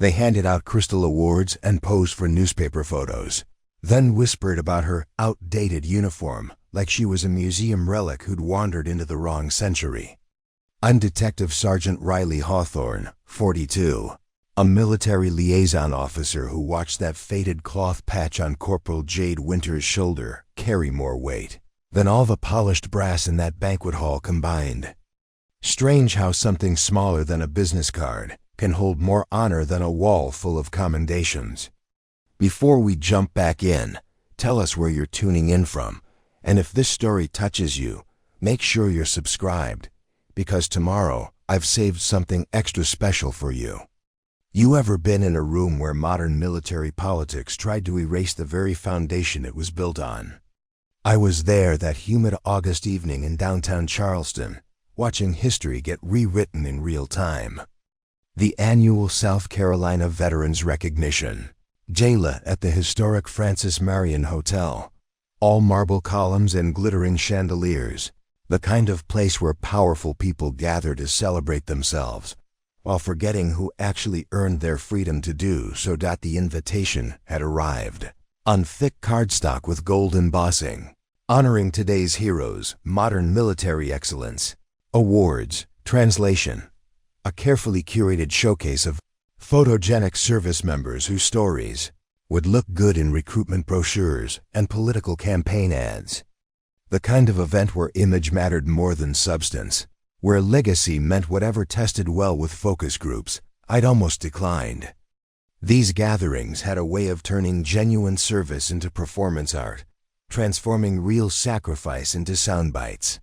They handed out crystal awards and posed for newspaper photos, then whispered about her outdated uniform like she was a museum relic who'd wandered into the wrong century. I'm Detective Sergeant Riley Hawthorne, 42, a military liaison officer who watched that faded cloth patch on Corporal Jade Winters' shoulder carry more weight than all the polished brass in that banquet hall combined. Strange how something smaller than a business card can hold more honor than a wall full of commendations. Before we jump back in, tell us where you're tuning in from, and if this story touches you, make sure you're subscribed, because tomorrow I've saved something extra special for you. You ever been in a room where modern military politics tried to erase the very foundation it was built on? I was there that humid August evening in downtown Charleston, watching history get rewritten in real time. The annual South Carolina Veterans Recognition, Gala at the Historic Francis Marion Hotel, all marble columns and glittering chandeliers, the kind of place where powerful people gather to celebrate themselves, while forgetting who actually earned their freedom to do so. The invitation had arrived, on thick cardstock with gold embossing, honoring today's heroes, modern military excellence, awards, translation, a carefully curated showcase of photogenic service members whose stories would look good in recruitment brochures and political campaign ads. The kind of event where image mattered more than substance, where legacy meant whatever tested well with focus groups. I'd almost declined. These gatherings had a way of turning genuine service into performance art, transforming real sacrifice into sound bites.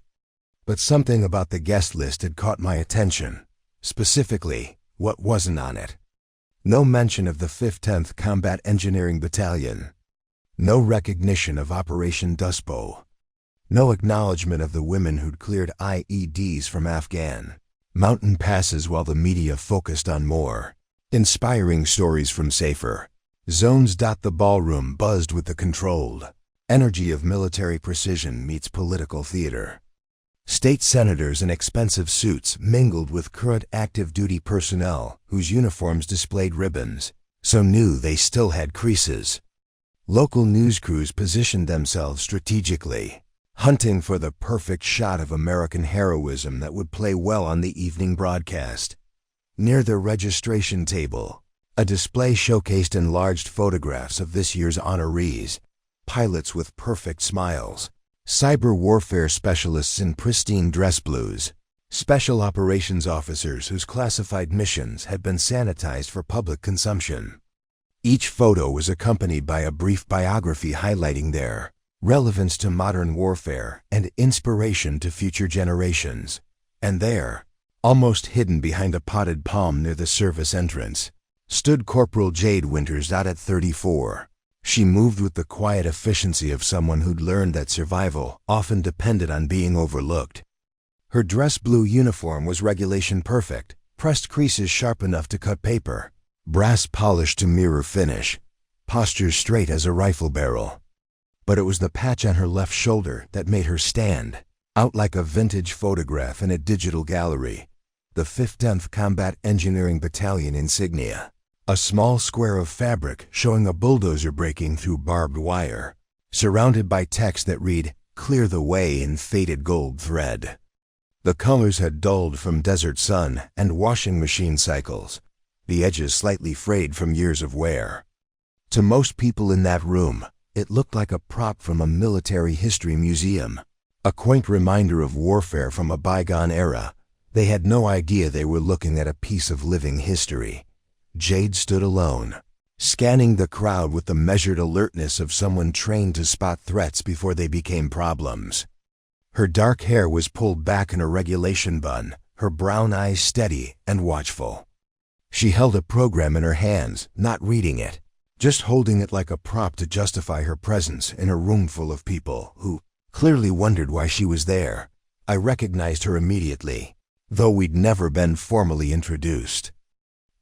But something about the guest list had caught my attention, specifically what wasn't on it. No mention of the 5th 10th Combat Engineering Battalion. No recognition of Operation Dust Bowl. No acknowledgement of the women who'd cleared IEDs from Afghan mountain passes while the media focused on more inspiring stories from safer zones. The ballroom buzzed with the controlled energy of military precision meets political theater. State senators in expensive suits mingled with current active duty personnel whose uniforms displayed ribbons, so knew they still had creases. Local news crews positioned themselves strategically, hunting for the perfect shot of American heroism that would play well on the evening broadcast. Near the registration table, a display showcased enlarged photographs of this year's honorees, pilots with perfect smiles, cyber warfare specialists in pristine dress blues, special operations officers whose classified missions had been sanitized for public consumption. Each photo was accompanied by a brief biography highlighting their relevance to modern warfare and inspiration to future generations. And there, almost hidden behind a potted palm near the service entrance, stood Corporal Jade Winters at 34. She moved with the quiet efficiency of someone who'd learned that survival often depended on being overlooked. Her dress blue uniform was regulation perfect, pressed creases sharp enough to cut paper, brass polished to mirror finish, posture straight as a rifle barrel. But it was the patch on her left shoulder that made her stand out like a vintage photograph in a digital gallery. The 5th 10th Combat Engineering Battalion insignia. A small square of fabric showing a bulldozer breaking through barbed wire, surrounded by text that read, "Clear the way" in faded gold thread. The colors had dulled from desert sun and washing machine cycles, the edges slightly frayed from years of wear. To most people in that room, it looked like a prop from a military history museum, a quaint reminder of warfare from a bygone era. They had no idea they were looking at a piece of living history. Jade stood alone, scanning the crowd with the measured alertness of someone trained to spot threats before they became problems. Her dark hair was pulled back in a regulation bun, her brown eyes steady and watchful. She held a program in her hands, not reading it, just holding it like a prop to justify her presence in a room full of people who clearly wondered why she was there. I recognized her immediately, though we'd never been formally introduced.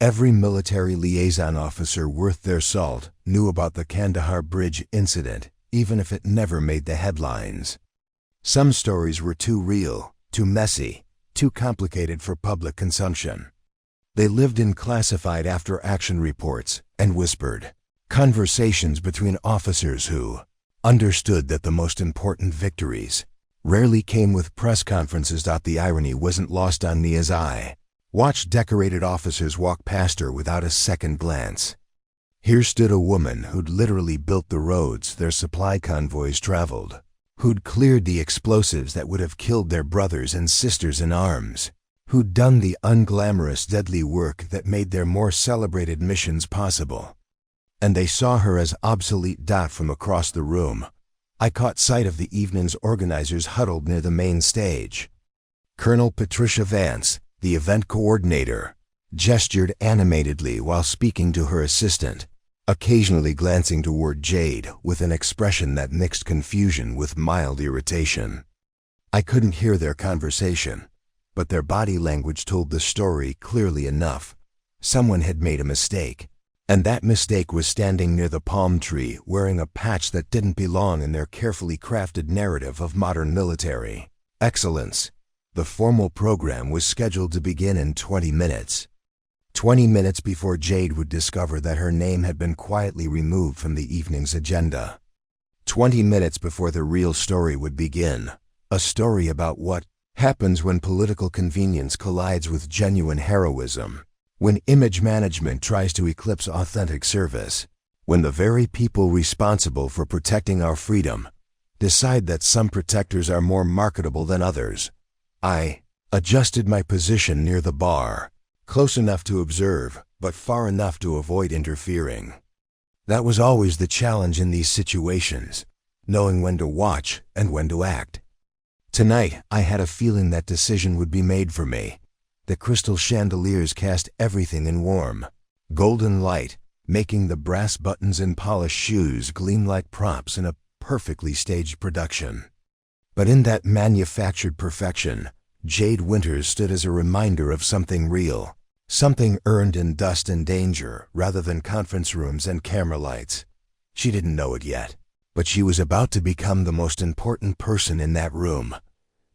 Every military liaison officer worth their salt knew about the Kandahar Bridge incident, even if it never made the headlines. Some stories were too real, too messy, too complicated for public consumption. They lived in classified after-action reports and whispered conversations between officers who understood that the most important victories rarely came with press conferences. The irony wasn't lost on me as I watched decorated officers walk past her without a second glance. Here stood a woman who'd literally built the roads their supply convoys traveled, who'd cleared the explosives that would have killed their brothers and sisters in arms, who'd done the unglamorous deadly work that made their more celebrated missions possible. And they saw her as obsolete. From across the room, I caught sight of the evening's organizers huddled near the main stage. Colonel Patricia Vance, the event coordinator, gestured animatedly while speaking to her assistant, occasionally glancing toward Jade with an expression that mixed confusion with mild irritation. I couldn't hear their conversation, but their body language told the story clearly enough. Someone had made a mistake, and that mistake was standing near the palm tree wearing a patch that didn't belong in their carefully crafted narrative of modern military excellence. The formal program was scheduled to begin in 20 minutes. 20 minutes before Jade would discover that her name had been quietly removed from the evening's agenda. 20 minutes before the real story would begin, a story about what happens when political convenience collides with genuine heroism, when image management tries to eclipse authentic service, when the very people responsible for protecting our freedom decide that some protectors are more marketable than others. I adjusted my position near the bar, close enough to observe, but far enough to avoid interfering. That was always the challenge in these situations, knowing when to watch and when to act. Tonight, I had a feeling that decision would be made for me. The crystal chandeliers cast everything in warm, golden light, making the brass buttons and polished shoes gleam like props in a perfectly staged production. But in that manufactured perfection, Jade Winters stood as a reminder of something real, something earned in dust and danger rather than conference rooms and camera lights. She didn't know it yet, but she was about to become the most important person in that room.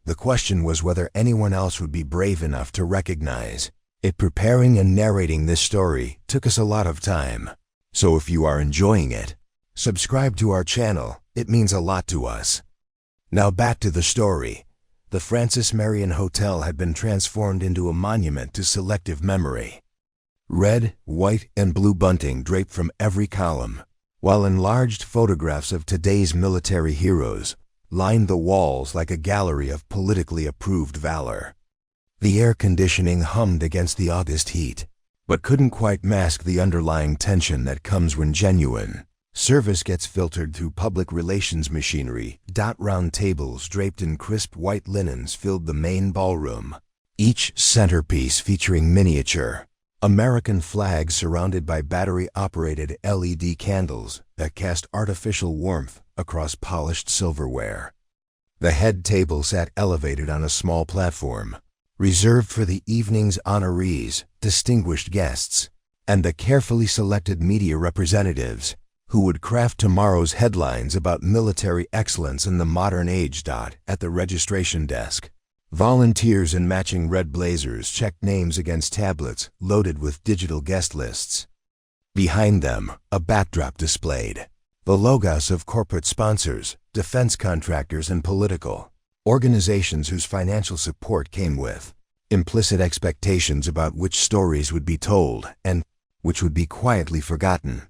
The question was whether anyone else would be brave enough to recognize it. Preparing and narrating this story took us a lot of time, so if you are enjoying it, subscribe to our channel. It means a lot to us. Now back to the story. The Francis Marion Hotel had been transformed into a monument to selective memory. Red, white, and blue bunting draped from every column, while enlarged photographs of today's military heroes lined the walls like a gallery of politically approved valor. The air conditioning hummed against the August heat, but couldn't quite mask the underlying tension that comes when genuine service gets filtered through public relations machinery. Round tables draped in crisp white linens filled the main ballroom, each centerpiece featuring miniature American flags surrounded by battery-operated LED candles that cast artificial warmth across polished silverware. The head table sat elevated on a small platform, reserved for the evening's honorees, distinguished guests, and the carefully selected media representatives who would craft tomorrow's headlines about military excellence in the modern age. At the registration desk, volunteers in matching red blazers checked names against tablets loaded with digital guest lists. Behind them, a backdrop displayed the logos of corporate sponsors, defense contractors, and political organizations whose financial support came with implicit expectations about which stories would be told and which would be quietly forgotten.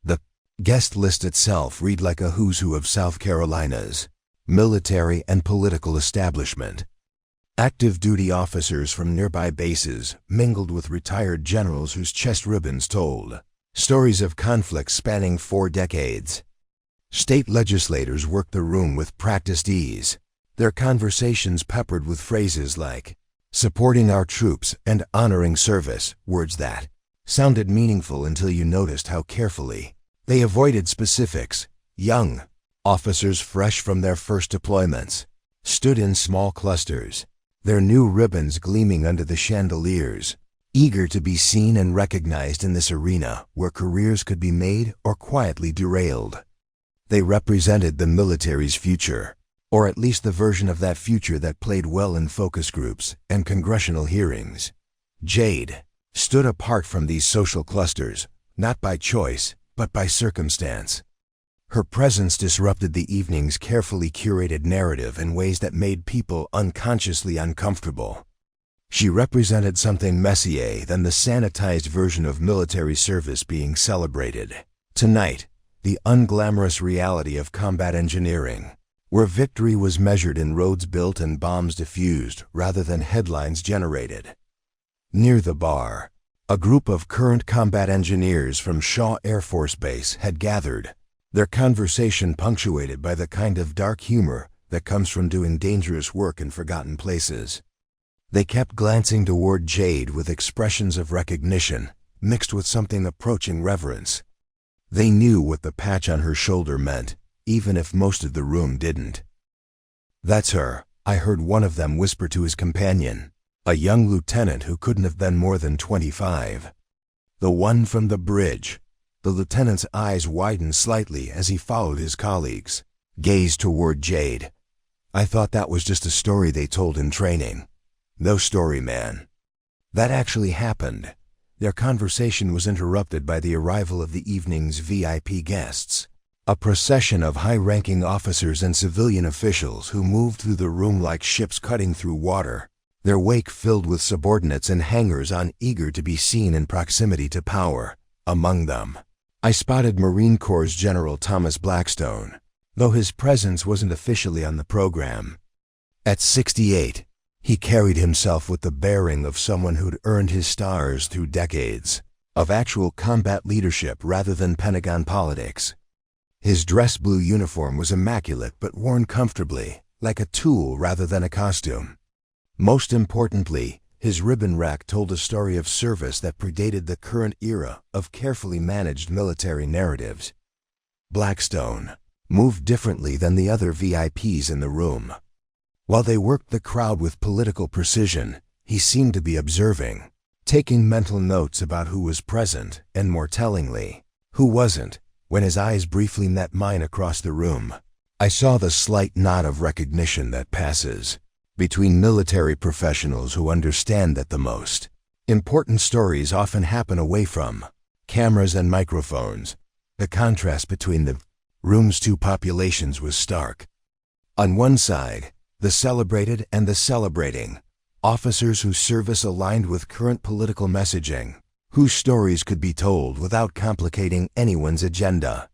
The guest list itself read like a who's who of South Carolina's military and political establishment. Active duty officers from nearby bases mingled with retired generals whose chest ribbons told stories of conflicts spanning 4 decades. State legislators worked the room with practiced ease, their conversations peppered with phrases like supporting our troops and honoring service, words that sounded meaningful until you noticed how carefully they avoided specifics. Young officers fresh from their first deployments stood in small clusters, their new ribbons gleaming under the chandeliers, eager to be seen and recognized in this arena where careers could be made or quietly derailed. They represented the military's future, or at least the version of that future that played well in focus groups and congressional hearings. Jade stood apart from these social clusters, not by choice, but by circumstance. Her presence disrupted the evening's carefully curated narrative in ways that made people unconsciously uncomfortable. She represented something messier than the sanitized version of military service being celebrated. Tonight, the unglamorous reality of combat engineering, where victory was measured in roads built and bombs diffused rather than headlines generated. Near the bar, a group of current combat engineers from Shaw Air Force Base had gathered, their conversation punctuated by the kind of dark humor that comes from doing dangerous work in forgotten places. They kept glancing toward Jade with expressions of recognition, mixed with something approaching reverence. They knew what the patch on her shoulder meant, even if most of the room didn't. "That's her," I heard one of them whisper to his companion, a young lieutenant who couldn't have been more than 25. "The one from the bridge." The lieutenant's eyes widened slightly as he followed his colleagues' gaze toward Jade. "I thought that was just a story they told in training." "No story, man. That actually happened." Their conversation was interrupted by the arrival of the evening's VIP guests, a procession of high-ranking officers and civilian officials who moved through the room like ships cutting through water, their wake filled with subordinates and hangers-on eager to be seen in proximity to power. Among them, I spotted Marine Corps General Thomas Blackstone, though his presence wasn't officially on the program. At 68, he carried himself with the bearing of someone who'd earned his stars through decades of actual combat leadership rather than Pentagon politics. His dress blue uniform was immaculate but worn comfortably, like a tool rather than a costume. Most importantly, his ribbon rack told a story of service that predated the current era of carefully managed military narratives. Blackstone moved differently than the other VIPs in the room. While they worked the crowd with political precision, he seemed to be observing, taking mental notes about who was present and, more tellingly, who wasn't. When his eyes briefly met mine across the room, I saw the slight nod of recognition that passes between military professionals who understand that the most important stories often happen away from cameras and microphones. The contrast between the room's two populations was stark. On one side, the celebrated and the celebrating, officers whose service aligned with current political messaging, whose stories could be told without complicating anyone's agenda.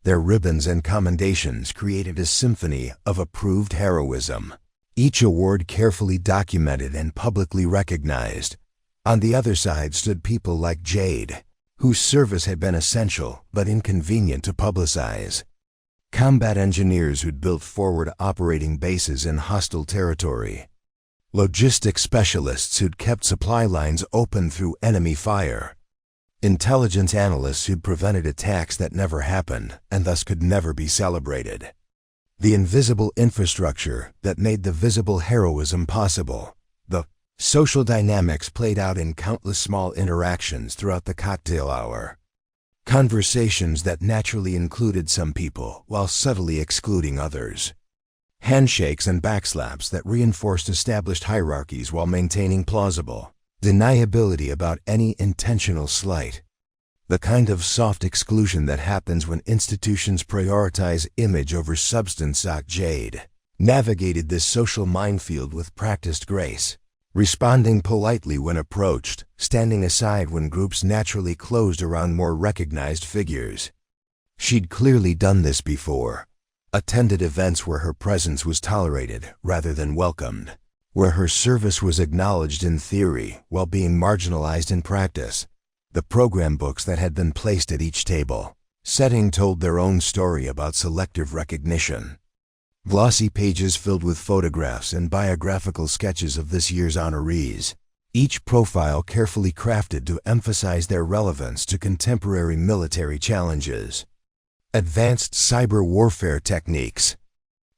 Their ribbons and commendations created a symphony of approved heroism, each award carefully documented and publicly recognized. On the other side stood people like Jade, whose service had been essential but inconvenient to publicize. Combat engineers who'd built forward operating bases in hostile territory. Logistics specialists who'd kept supply lines open through enemy fire. Intelligence analysts who'd prevented attacks that never happened and thus could never be celebrated. The invisible infrastructure that made the visible heroism possible. The social dynamics played out in countless small interactions throughout the cocktail hour. Conversations that naturally included some people while subtly excluding others. Handshakes and backslaps that reinforced established hierarchies while maintaining plausible deniability about any intentional slight. The kind of soft exclusion that happens when institutions prioritize image over substance. Jade navigated this social minefield with practiced grace, responding politely when approached, standing aside when groups naturally closed around more recognized figures. She'd clearly done this before, attended events where her presence was tolerated rather than welcomed, where her service was acknowledged in theory while being marginalized in practice. The program books that had been placed at each table setting told their own story about selective recognition. Glossy pages filled with photographs and biographical sketches of this year's honorees, each profile carefully crafted to emphasize their relevance to contemporary military challenges. Advanced cyber warfare techniques,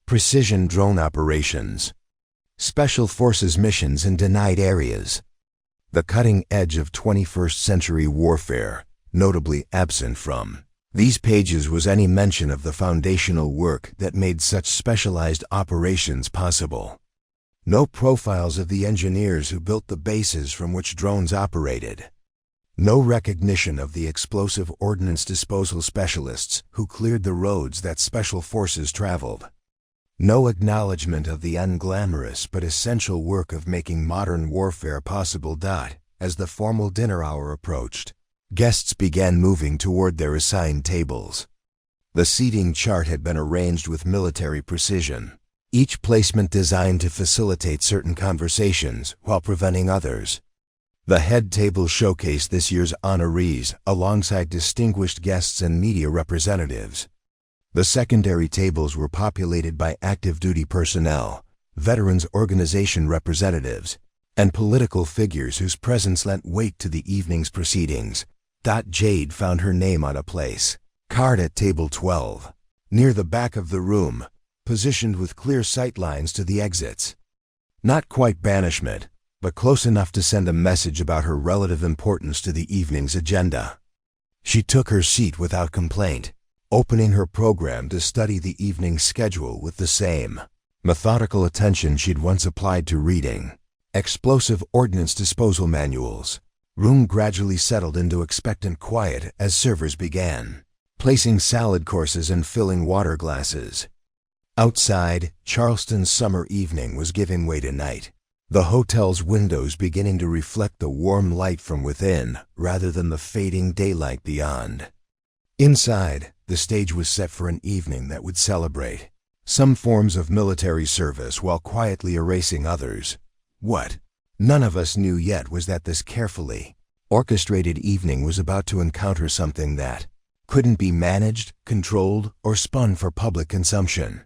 precision drone operations, special forces missions in denied areas. The cutting edge of 21st century warfare, notably absent from these pages was any mention of the foundational work that made such specialized operations possible. No profiles of the engineers who built the bases from which drones operated, No recognition of the explosive ordnance disposal specialists who cleared the roads that special forces traveled. No acknowledgement of the unglamorous but essential work of making modern warfare possible. As the formal dinner hour approached, guests began moving toward their assigned tables. The seating chart had been arranged with military precision, each placement designed to facilitate certain conversations while preventing others. The head table showcased this year's honorees alongside distinguished guests and media representatives. The secondary tables were populated by active duty personnel, veterans organization representatives, and political figures whose presence lent weight to the evening's proceedings. Jade found her name on a place card at table 12, near the back of the room, positioned with clear sightlines to the exits. Not quite banishment, but close enough to send a message about her relative importance to the evening's agenda. She took her seat without complaint, opening her program to study the evening's schedule with the same methodical attention she'd once applied to reading explosive ordnance disposal manuals. Room gradually settled into expectant quiet as servers began placing salad courses and filling water glasses. Outside, Charleston's summer evening was giving way to night, the hotel's windows beginning to reflect the warm light from within rather than the fading daylight beyond. Inside, the stage was set for an evening that would celebrate some forms of military service while quietly erasing others. What none of us knew yet was that this carefully orchestrated evening was about to encounter something that couldn't be managed, controlled, or spun for public consumption.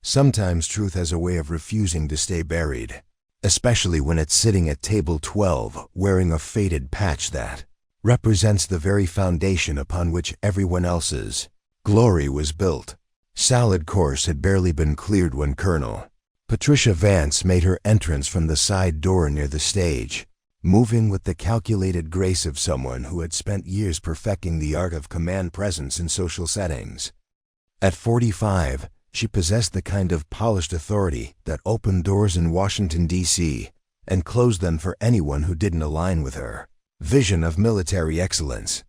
Sometimes truth has a way of refusing to stay buried, especially when it's sitting at table 12 wearing a faded patch that represents the very foundation upon which everyone else's glory was built. Salad course had barely been cleared when Colonel Patricia Vance made her entrance from the side door near the stage, moving with the calculated grace of someone who had spent years perfecting the art of command presence in social settings. At 45, she possessed the kind of polished authority that opened doors in Washington, D.C., and closed them for anyone who didn't align with her vision of military excellence.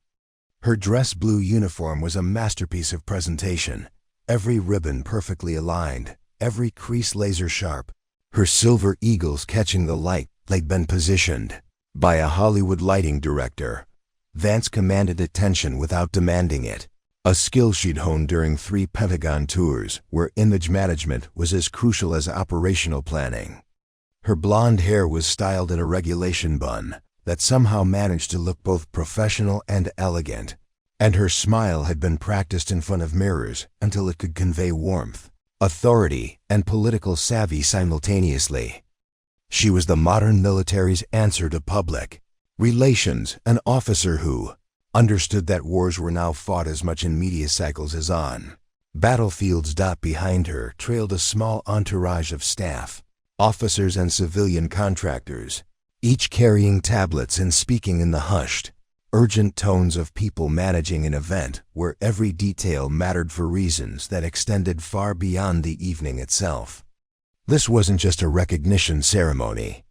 Her dress blue uniform was a masterpiece of presentation, every ribbon perfectly aligned, every crease laser sharp, her silver eagles catching the light they'd been positioned by a Hollywood lighting director. Vance commanded attention without demanding it, a skill she'd honed during 3 Pentagon tours where image management was as crucial as operational planning. Her blonde hair was styled in a regulation bun that somehow managed to look both professional and elegant, and her smile had been practiced in front of mirrors until it could convey warmth, authority, and political savvy simultaneously. She was the modern military's answer to public relations, an officer who understood that wars were now fought as much in media cycles as on battlefields. Behind her trailed a small entourage of staff, officers and civilian contractors, each carrying tablets and speaking in the hushed, urgent tones of people managing an event where every detail mattered for reasons that extended far beyond the evening itself. This wasn't just a recognition ceremony.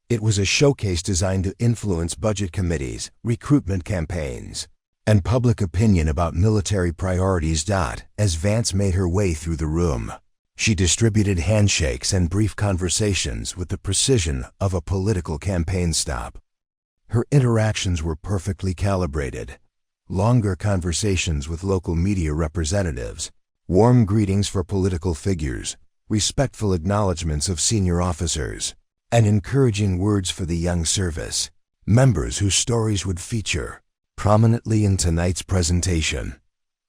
It was a showcase designed to influence budget committees, recruitment campaigns, and public opinion about military priorities. As Vance made her way through the room, she distributed handshakes and brief conversations with the precision of a political campaign stop. Her interactions were perfectly calibrated. Longer conversations with local media representatives, warm greetings for political figures, respectful acknowledgments of senior officers, and encouraging words for the young service members whose stories would feature prominently in tonight's presentation.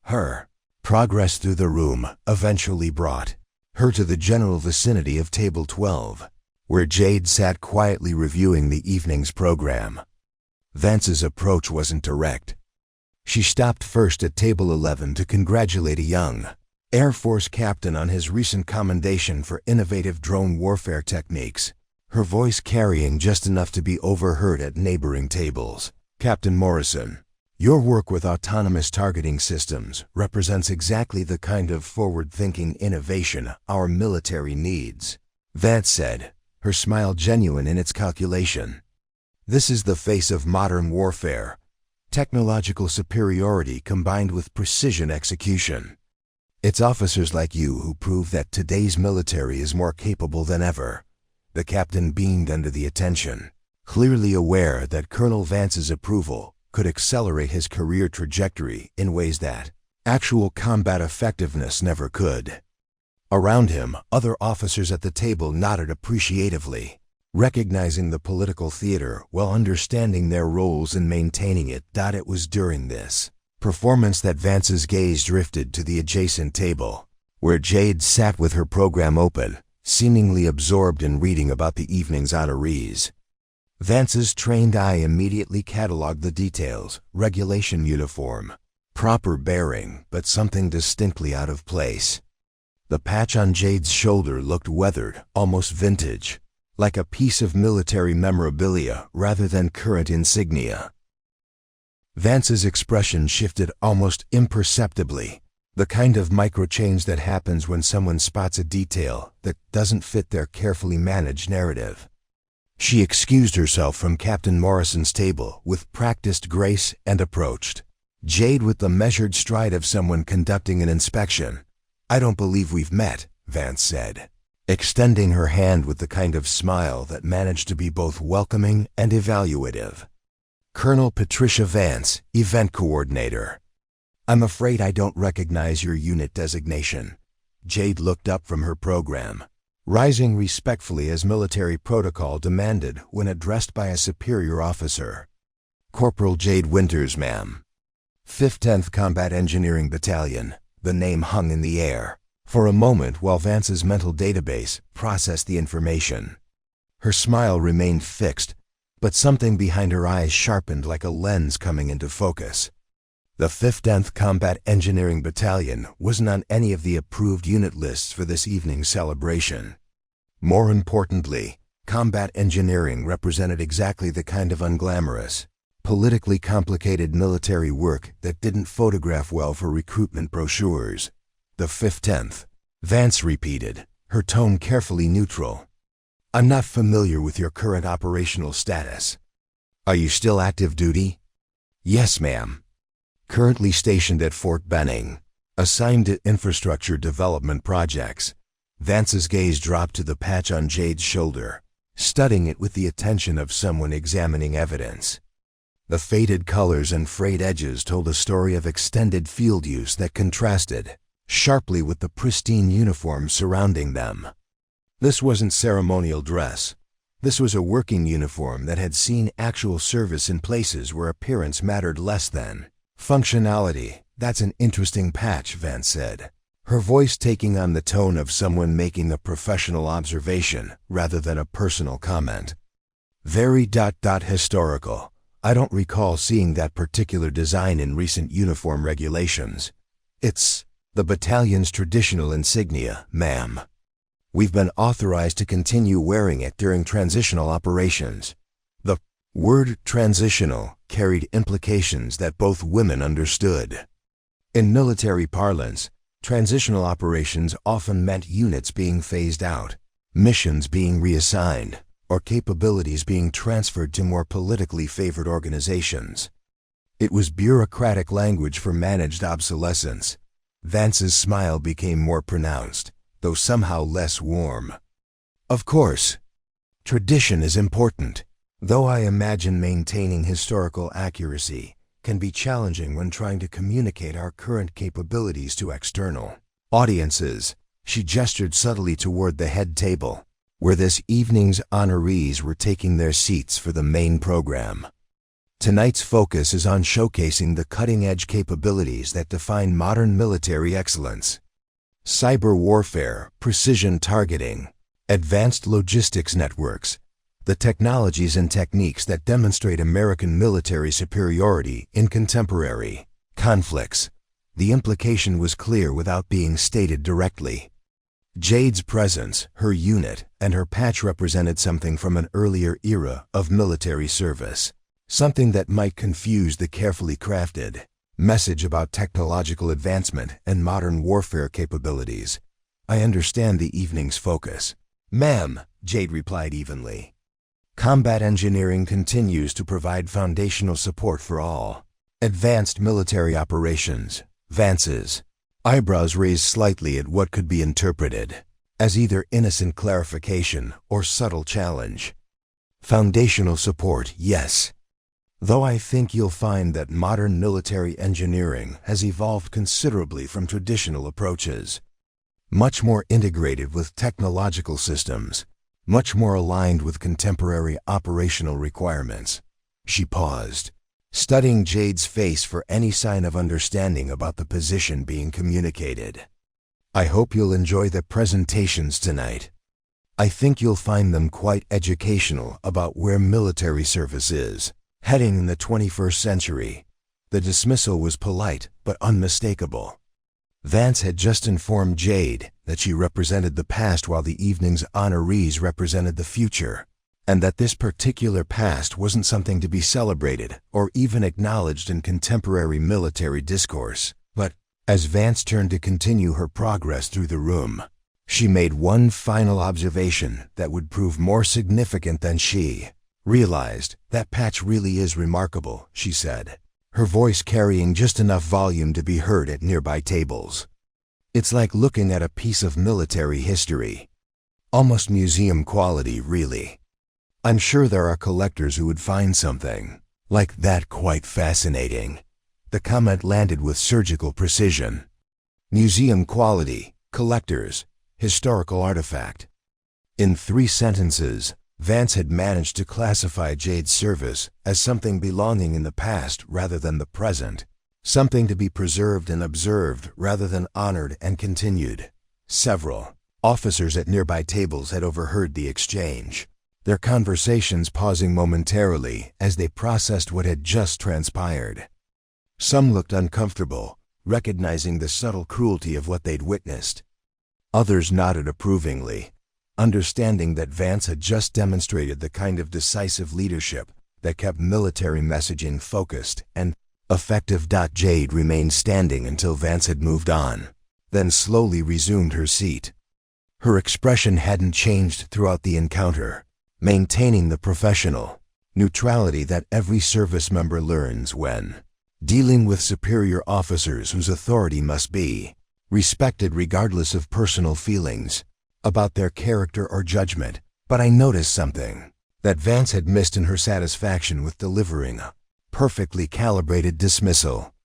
Her progress through the room eventually brought her to the general vicinity of table 12, where Jade sat quietly reviewing the evening's program. Vance's approach wasn't direct. She stopped first at table 11 to congratulate a young Air Force captain on his recent commendation for innovative drone warfare techniques, her voice carrying just enough to be overheard at neighboring tables. "Captain Morrison, your work with autonomous targeting systems represents exactly the kind of forward-thinking innovation our military needs," Vance said, her smile genuine in its calculation. "This is the face of modern warfare, Technological superiority combined with precision execution. It's officers like you who prove that today's military is more capable than ever. The captain beamed under the attention, clearly aware that Colonel Vance's approval could accelerate his career trajectory in ways that actual combat effectiveness never could. Around him, other officers at the table nodded appreciatively, recognizing the political theater while understanding their roles in maintaining it. It was during this performance that Vance's gaze drifted to the adjacent table, where Jade sat with her program open, seemingly absorbed in reading about the evening's honorees. Vance's trained eye immediately cataloged the details: regulation uniform, proper bearing, but something distinctly out of place. The patch on Jade's shoulder looked weathered, almost vintage, like a piece of military memorabilia rather than current insignia. Vance's expression shifted almost imperceptibly, the kind of micro-change that happens when someone spots a detail that doesn't fit their carefully managed narrative. She excused herself from Captain Morrison's table with practiced grace and approached Jade with the measured stride of someone conducting an inspection. "I don't believe we've met," Vance said, extending her hand with the kind of smile that managed to be both welcoming and evaluative. "Colonel Patricia Vance, Event Coordinator." "I'm afraid I don't recognize your unit designation." Jade looked up from her program, rising respectfully as military protocol demanded when addressed by a superior officer. "Corporal Jade Winters, ma'am. 5th 10th Combat Engineering Battalion." The name hung in the air for a moment while Vance's mental database processed the information. Her smile remained fixed, but something behind her eyes sharpened like a lens coming into focus. The 5th 10th Combat Engineering Battalion wasn't on any of the approved unit lists for this evening's celebration. More importantly, combat engineering represented exactly the kind of unglamorous, politically complicated military work that didn't photograph well for recruitment brochures. "The 5th 10th, Vance repeated, her tone carefully neutral. "I'm not familiar with your current operational status." "Are you still active duty?" "Yes, ma'am." "Currently stationed at Fort Benning, assigned to infrastructure development projects." Vance's gaze dropped to the patch on Jade's shoulder, studying it with the attention of someone examining evidence. The faded colors and frayed edges told a story of extended field use that contrasted sharply with the pristine uniform surrounding them. This wasn't ceremonial dress. This was a working uniform that had seen actual service in places where appearance mattered less than functionality. "That's an interesting patch," Vance said, her voice taking on the tone of someone making a professional observation rather than a personal comment. "Very historical. I don't recall seeing that particular design in recent uniform regulations." "It's the battalion's traditional insignia, ma'am. We've been authorized to continue wearing it during transitional operations." The word transitional carried implications that both women understood. In military parlance, transitional operations often meant units being phased out, missions being reassigned, or capabilities being transferred to more politically favored organizations. It was bureaucratic language for managed obsolescence. Vance's smile became more pronounced, though somehow less warm. "Of course, tradition is important, though I imagine maintaining historical accuracy can be challenging when trying to communicate our current capabilities to external audiences." She gestured subtly toward the head table, where this evening's honorees were taking their seats for the main program. Tonight's focus is on showcasing the cutting-edge capabilities that define modern military excellence. Cyber warfare, precision targeting, advanced logistics networks, the technologies and techniques that demonstrate American military superiority in contemporary conflicts. The implication was clear without being stated directly. Jade's presence, her unit, and her patch represented something from an earlier era of military service, something that might confuse the carefully crafted message about technological advancement and modern warfare capabilities. "I understand the evening's focus." "Ma'am," Jade replied evenly. "Combat engineering continues to provide foundational support for all Advanced military operations, Vance's eyebrows raised slightly at what could be interpreted as either innocent clarification or subtle challenge. Foundational support, yes. Though I think you'll find that modern military engineering has evolved considerably from traditional approaches. Much more integrated with technological systems, much more aligned with contemporary operational requirements. She paused, studying Jade's face for any sign of understanding about the position being communicated. I hope you'll enjoy the presentations tonight. I think you'll find them quite educational about where military service is heading in the 21st century. The dismissal was polite but unmistakable. Vance had just informed Jade that she represented the past while the evening's honorees represented the future, and that this particular past wasn't something to be celebrated or even acknowledged in contemporary military discourse. But as Vance turned to continue her progress through the room, she made one final observation that would prove more significant than she realized. That patch really is remarkable, she said, her voice carrying just enough volume to be heard at nearby tables. It's like looking at a piece of military history. Almost museum quality, really. I'm sure there are collectors who would find something like that quite fascinating. The comment landed with surgical precision. Museum quality, collectors, historical artifact. In 3 sentences, Vance had managed to classify Jade's service as something belonging in the past rather than the present, something to be preserved and observed rather than honored and continued. Several officers at nearby tables had overheard the exchange, their conversations pausing momentarily as they processed what had just transpired. Some looked uncomfortable, recognizing the subtle cruelty of what they'd witnessed. Others nodded approvingly, understanding that Vance had just demonstrated the kind of decisive leadership that kept military messaging focused and effective. Jade remained standing until Vance had moved on, then slowly resumed her seat. Her expression hadn't changed throughout the encounter, maintaining the professional neutrality that every service member learns when dealing with superior officers whose authority must be respected regardless of personal feelings about their character or judgment. But I noticed something that Vance had missed in her satisfaction with delivering a perfectly calibrated dismissal.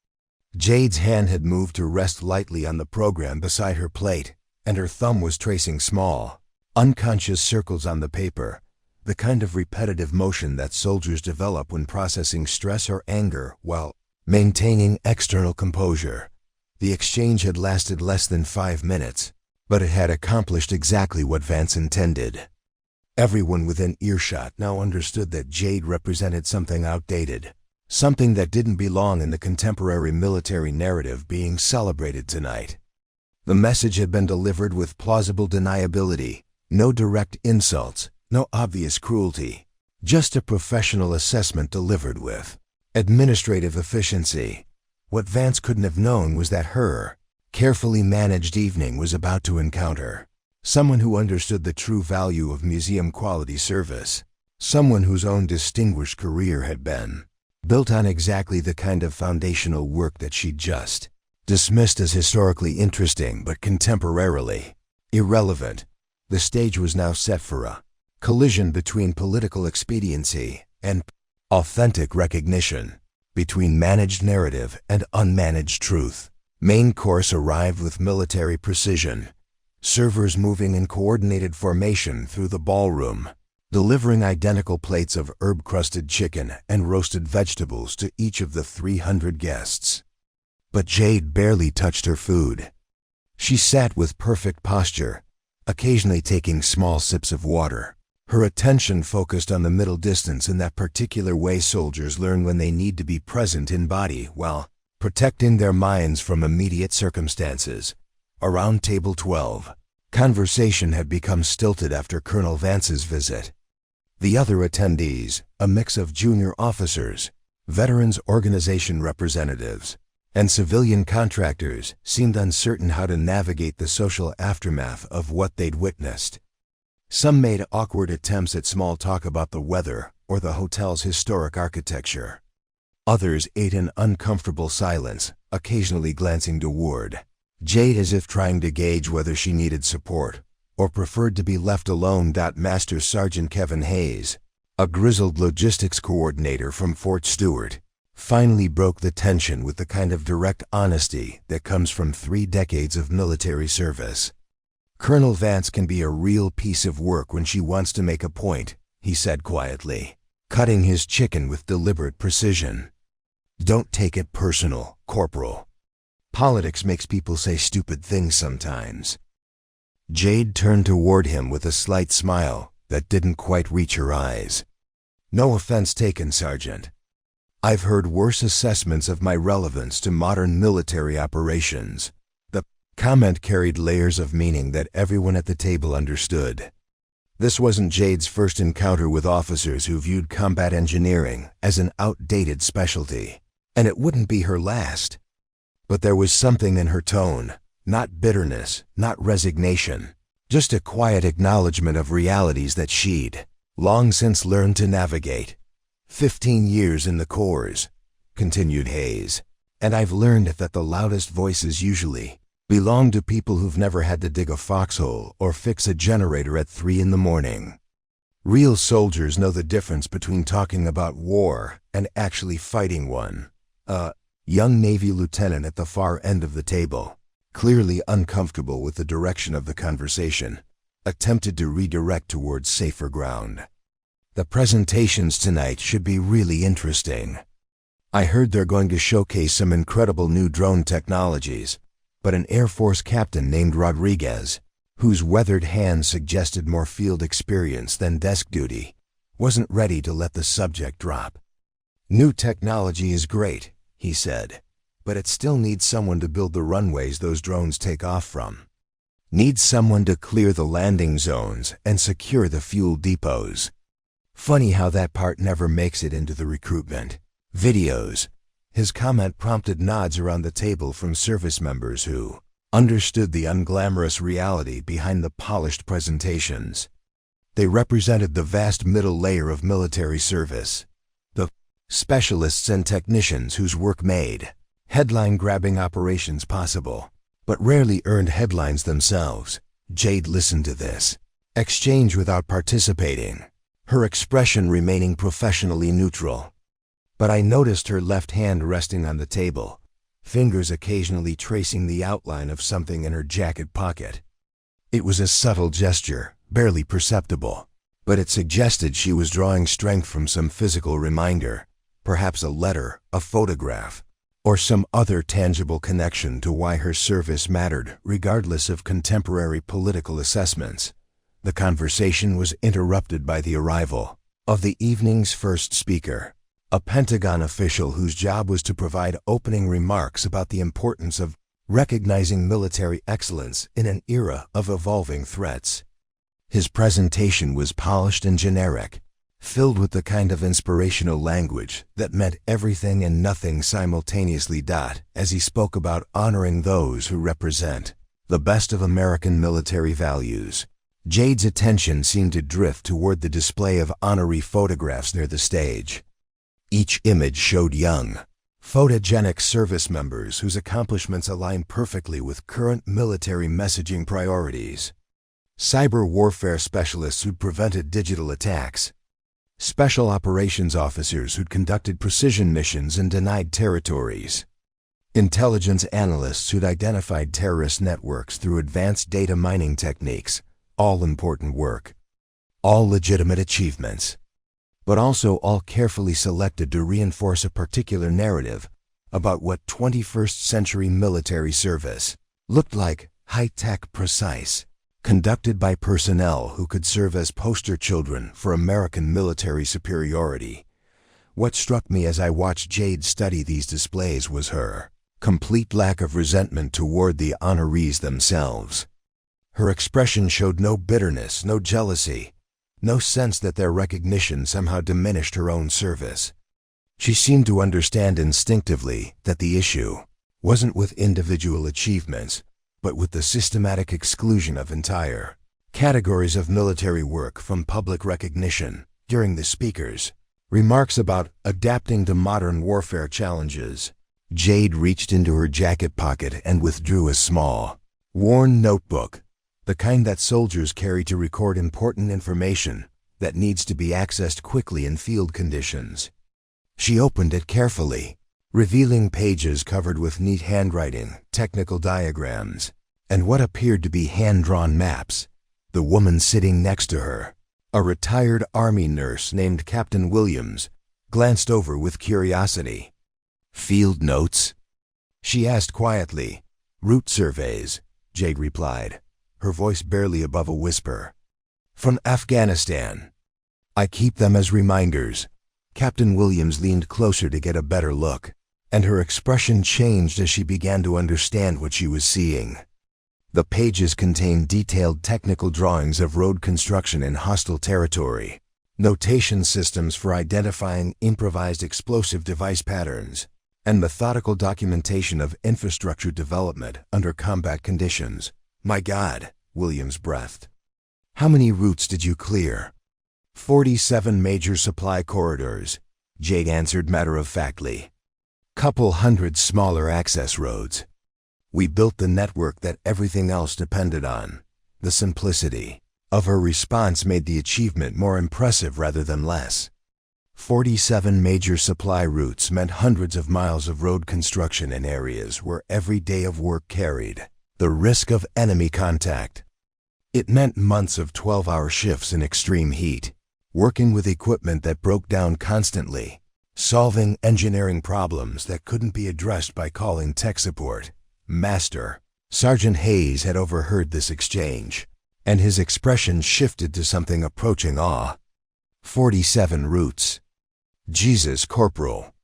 Jade's hand had moved to rest lightly on the program beside her plate, and her thumb was tracing small, unconscious circles on the paper, the kind of repetitive motion that soldiers develop when processing stress or anger while maintaining external composure. The exchange had lasted less than 5 minutes, but it had accomplished exactly what Vance intended. Everyone within earshot now understood that Jade represented something outdated, something that didn't belong in the contemporary military narrative being celebrated tonight. The message had been delivered with plausible deniability, no direct insults, no obvious cruelty, just a professional assessment delivered with administrative efficiency. What Vance couldn't have known was that her carefully managed evening was about to encounter someone who understood the true value of museum-quality service, someone whose own distinguished career had been built on exactly the kind of foundational work that she'd just dismissed as historically interesting but contemporarily irrelevant. The stage was now set for a collision between political expediency and authentic recognition, between managed narrative and unmanaged truth. Main course arrived with military precision, servers moving in coordinated formation through the ballroom, delivering identical plates of herb-crusted chicken and roasted vegetables to each of the 300 guests. But Jade barely touched her food. She sat with perfect posture, occasionally taking small sips of water, her attention focused on the middle distance in that particular way soldiers learn when they need to be present in body while protecting their minds from immediate circumstances. Around table 12, conversation had become stilted after Colonel Vance's visit. The other attendees, a mix of junior officers, veterans organization representatives, and civilian contractors, seemed uncertain how to navigate the social aftermath of what they'd witnessed. Some made awkward attempts at small talk about the weather or the hotel's historic architecture. Others ate in uncomfortable silence, occasionally glancing toward Jade as if trying to gauge whether she needed support or preferred to be left alone. Master Sergeant Kevin Hayes, a grizzled logistics coordinator from Fort Stewart, finally broke the tension with the kind of direct honesty that comes from 3 decades of military service. "Colonel Vance can be a real piece of work when she wants to make a point," he said quietly, cutting his chicken with deliberate precision. "Don't take it personal, Corporal. Politics makes people say stupid things sometimes." Jade turned toward him with a slight smile that didn't quite reach her eyes. "No offense taken, Sergeant. I've heard worse assessments of my relevance to modern military operations." The comment carried layers of meaning that everyone at the table understood. This wasn't Jade's first encounter with officers who viewed combat engineering as an outdated specialty, and it wouldn't be her last. But there was something in her tone, not bitterness, not resignation, just a quiet acknowledgement of realities that she'd long since learned to navigate. 15 years in the Corps," continued Hayes, "and I've learned that the loudest voices usually belong to people who've never had to dig a foxhole or fix a generator at 3 in the morning. Real soldiers know the difference between talking about war and actually fighting one." A young Navy lieutenant at the far end of the table, clearly uncomfortable with the direction of the conversation, attempted to redirect towards safer ground. "The presentations tonight should be really interesting. I heard they're going to showcase some incredible new drone technologies, but an Air Force captain named Rodriguez, whose weathered hand suggested more field experience than desk duty, wasn't ready to let the subject drop. New technology is great," he said, "but it still needs someone to build the runways those drones take off from. Needs someone to clear the landing zones and secure the fuel depots. Funny how that part never makes it into the recruitment videos." His comment prompted nods around the table from service members who understood the unglamorous reality behind the polished presentations. They represented the vast middle layer of military service, the specialists and technicians whose work made headline-grabbing operations possible, but rarely earned headlines themselves. Jade listened to this exchange without participating, her expression remaining professionally neutral. But I noticed her left hand resting on the table, fingers occasionally tracing the outline of something in her jacket pocket. It was a subtle gesture, barely perceptible, but it suggested she was drawing strength from some physical reminder, perhaps a letter, a photograph, or some other tangible connection to why her service mattered regardless of contemporary political assessments. The conversation was interrupted by the arrival of the evening's first speaker, a Pentagon official whose job was to provide opening remarks about the importance of recognizing military excellence in an era of evolving threats. His presentation was polished and generic, filled with the kind of inspirational language that meant everything and nothing simultaneously. As he spoke about honoring those who represent the best of American military values, Jade's attention seemed to drift toward the display of honorary photographs near the stage. Each image showed young, photogenic service members whose accomplishments aligned perfectly with current military messaging priorities. Cyber warfare specialists who'd prevented digital attacks, special operations officers who'd conducted precision missions and denied territories, intelligence analysts who'd identified terrorist networks through advanced data mining techniques. All important work, all legitimate achievements, but also all carefully selected to reinforce a particular narrative about what 21st century military service looked like: high-tech, precise, conducted by personnel who could serve as poster children for American military superiority. What struck me as I watched Jade study these displays was her complete lack of resentment toward the honorees themselves. Her expression showed no bitterness, no jealousy, no sense that their recognition somehow diminished her own service. She seemed to understand instinctively that the issue wasn't with individual achievements, but with the systematic exclusion of entire categories of military work from public recognition. During the speaker's Remarks about adapting to modern warfare challenges. Jade reached into her jacket pocket and withdrew a small, worn notebook, the kind that soldiers carry to record important information that needs to be accessed quickly in field conditions. She opened it carefully, revealing pages covered with neat handwriting, technical diagrams, and what appeared to be hand-drawn maps. The woman sitting next to her, a retired Army nurse named Captain Williams, glanced over with curiosity. "Field notes?" she asked quietly. "Route surveys," Jade replied, her voice barely above a whisper. "From Afghanistan. I keep them as reminders." Captain Williams leaned closer to get a better look, and her expression changed as she began to understand what she was seeing. The pages contained detailed technical drawings of road construction in hostile territory, notation systems for identifying improvised explosive device patterns, and methodical documentation of infrastructure development under combat conditions. "My God," Williams breathed. "How many routes did you clear?" 47 major supply corridors, Jade answered matter-of-factly. "Couple hundred smaller access roads. We built the network that everything else depended on." The simplicity of her response made the achievement more impressive rather than less. 47 major supply routes meant hundreds of miles of road construction in areas where every day of work carried the risk of enemy contact. It meant months of 12-hour shifts in extreme heat, working with equipment that broke down constantly, solving engineering problems that couldn't be addressed by calling tech support. "Master." Sergeant Hayes had overheard this exchange, and his expression shifted to something approaching awe. 47 routes. Jesus, Corporal.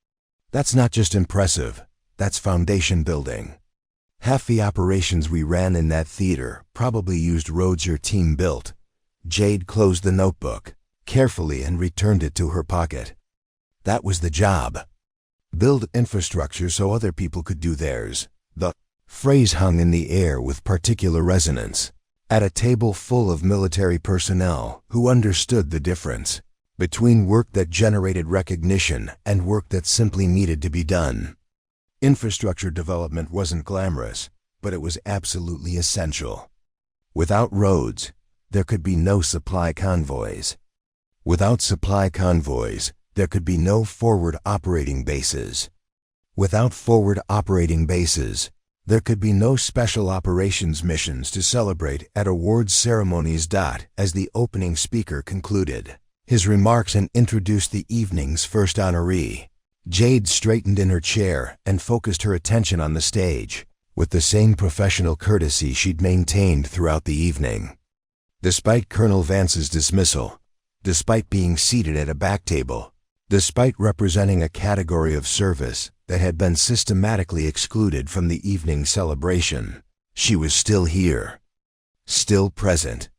That's not just impressive, that's foundation building. Half the operations we ran in that theater probably used roads your team built. Jade closed the notebook carefully and returned it to her pocket. That was the job. Build infrastructure so other people could do theirs. The phrase hung in the air with particular resonance at a table full of military personnel who understood the difference between work that generated recognition and work that simply needed to be done. Infrastructure development wasn't glamorous, but it was absolutely essential. Without roads, there could be no supply convoys. Without supply convoys, there could be no forward operating bases. Without forward operating bases, there could be no special operations missions to celebrate at awards ceremonies. As the opening speaker concluded his remarks and introduced the evening's first honoree, Jade straightened in her chair and focused her attention on the stage with the same professional courtesy she'd maintained throughout the evening. Despite Colonel Vance's dismissal, despite being seated at a back table, despite representing a category of service that had been systematically excluded from the evening celebration, she was still here, still present,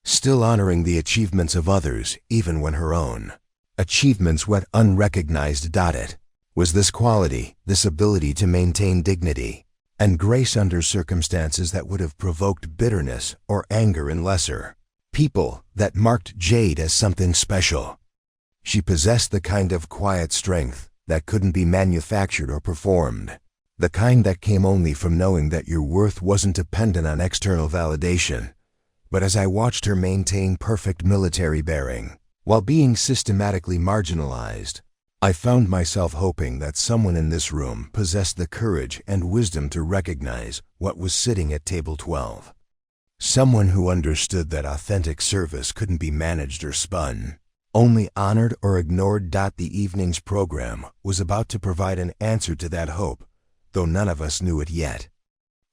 still honoring the achievements of others even when her own achievements went unrecognized. It was this quality, this ability to maintain dignity and grace under circumstances that would have provoked bitterness or anger in lesser people that marked Jade as something special. She possessed the kind of quiet strength that couldn't be manufactured or performed, the kind that came only from knowing that your worth wasn't dependent on external validation. But as I watched her maintain perfect military bearing while being systematically marginalized, I found myself hoping that someone in this room possessed the courage and wisdom to recognize what was sitting at table 12. Someone who understood that authentic service couldn't be managed or spun, only honored or ignored. The evening's program was about to provide an answer to that hope, though none of us knew it yet.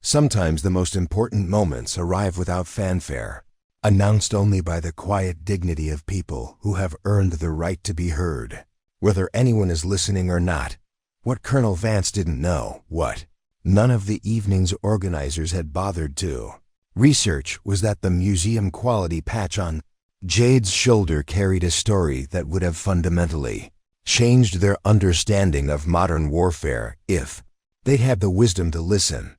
Sometimes the most important moments arrive without fanfare, announced only by the quiet dignity of people who have earned the right to be heard, whether anyone is listening or not. What Colonel Vance didn't know, what none of the evening's organizers had bothered to research, was that the museum quality patch on Jade's shoulder carried a story that would have fundamentally changed their understanding of modern warfare if they'd had the wisdom to listen.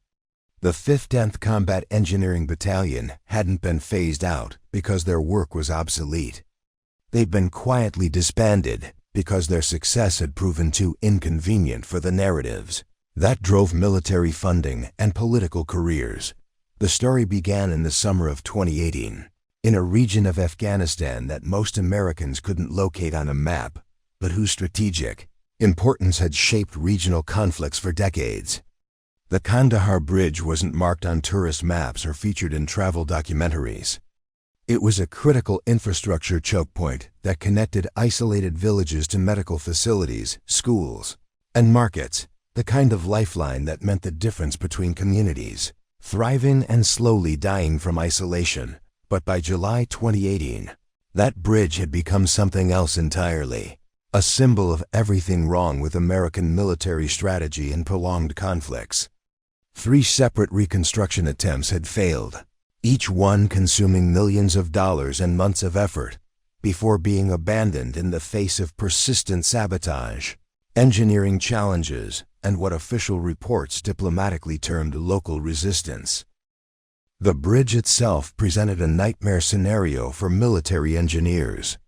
The 5th 10th Combat Engineering Battalion hadn't been phased out because their work was obsolete. They'd been quietly disbanded because their success had proven too inconvenient for the narratives that drove military funding and political careers. The story began in the summer of 2018, in a region of Afghanistan that most Americans couldn't locate on a map, but whose strategic importance had shaped regional conflicts for decades. The Kandahar Bridge wasn't marked on tourist maps or featured in travel documentaries. It was a critical infrastructure choke point that connected isolated villages to medical facilities, schools, and markets, the kind of lifeline that meant the difference between communities thriving and slowly dying from isolation. But by July 2018, that bridge had become something else entirely, a symbol of everything wrong with American military strategy and prolonged conflicts. 3 separate reconstruction attempts had failed, each one consuming millions of dollars and months of effort, before being abandoned in the face of persistent sabotage, engineering challenges, and what official reports diplomatically termed local resistance. The bridge itself presented a nightmare scenario for military engineers.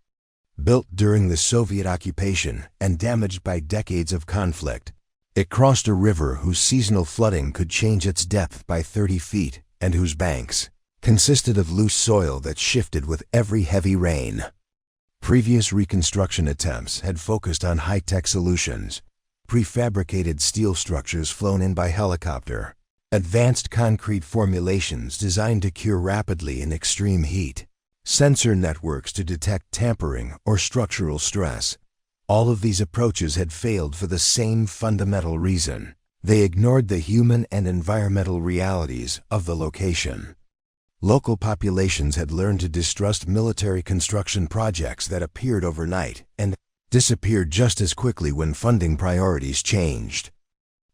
Built during the Soviet occupation and damaged by decades of conflict, it crossed a river whose seasonal flooding could change its depth by 30 feet and whose banks consisted of loose soil that shifted with every heavy rain. Previous reconstruction attempts had focused on high-tech solutions, prefabricated steel structures flown in by helicopter, advanced concrete formulations designed to cure rapidly in extreme heat, sensor networks to detect tampering or structural stress. All of these approaches had failed for the same fundamental reason. They ignored the human and environmental realities of the location. Local populations had learned to distrust military construction projects that appeared overnight and disappeared just as quickly when funding priorities changed.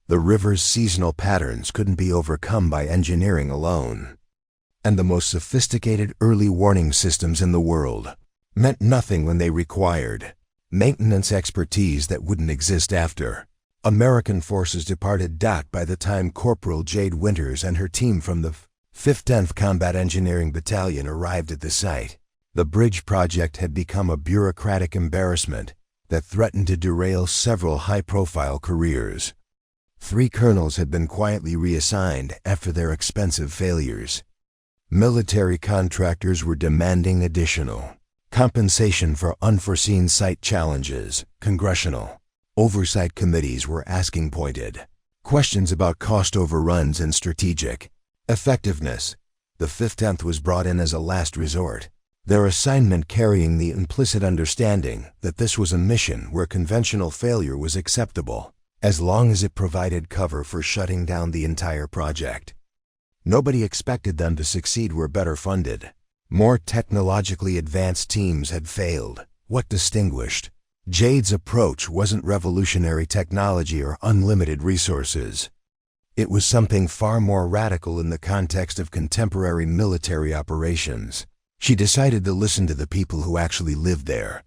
The river's seasonal patterns couldn't be overcome by engineering alone. And the most sophisticated early warning systems in the world meant nothing when they required maintenance expertise that wouldn't exist after. American forces departed DOC by the time Corporal Jade Winters and her team from the 5th 10th Combat Engineering Battalion arrived at the site. The bridge project had become a bureaucratic embarrassment that threatened to derail several high-profile careers. 3 colonels had been quietly reassigned after their expensive failures. Military contractors were demanding additional compensation for unforeseen site challenges. Congressional oversight committees were asking pointed questions about cost overruns and strategic effectiveness. The 5th 10th was brought in as a last resort, their assignment carrying the implicit understanding that this was a mission where conventional failure was acceptable, as long as it provided cover for shutting down the entire project. Nobody expected them to succeed were better funded. More technologically advanced teams had failed. What distinguished Jade's approach wasn't revolutionary technology or unlimited resources. It was something far more radical in the context of contemporary military operations. She decided to listen to the people who actually lived there,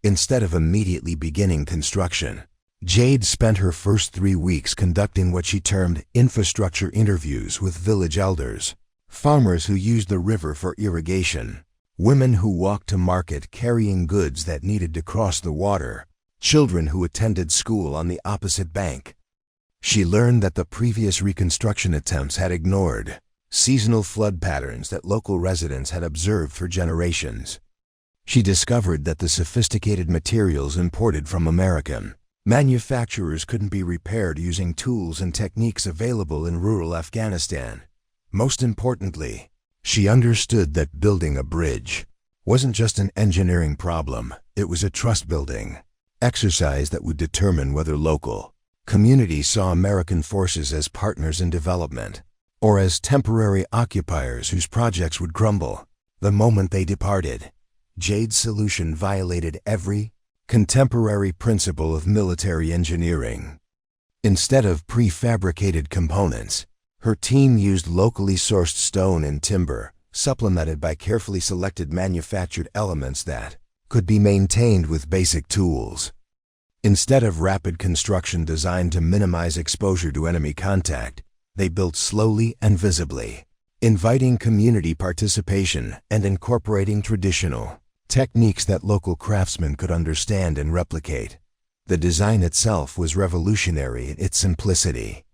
instead of immediately beginning construction. Jade spent her first 3 weeks conducting what she termed infrastructure interviews with village elders, farmers who used the river for irrigation, women who walked to market carrying goods that needed to cross the water, children who attended school on the opposite bank. She learned that the previous reconstruction attempts had ignored seasonal flood patterns that local residents had observed for generations. She discovered that the sophisticated materials imported from American manufacturers couldn't be repaired using tools and techniques available in rural Afghanistan. Most importantly, she understood that building a bridge wasn't just an engineering problem, it was a trust-building exercise that would determine whether local communities saw American forces as partners in development or as temporary occupiers whose projects would crumble the moment they departed. Jade's solution violated every contemporary principle of military engineering. Instead of prefabricated components, her team used locally sourced stone and timber, supplemented by carefully selected manufactured elements that could be maintained with basic tools. Instead of rapid construction designed to minimize exposure to enemy contact, they built slowly and visibly, inviting community participation and incorporating traditional techniques that local craftsmen could understand and replicate. The design itself was revolutionary in its simplicity.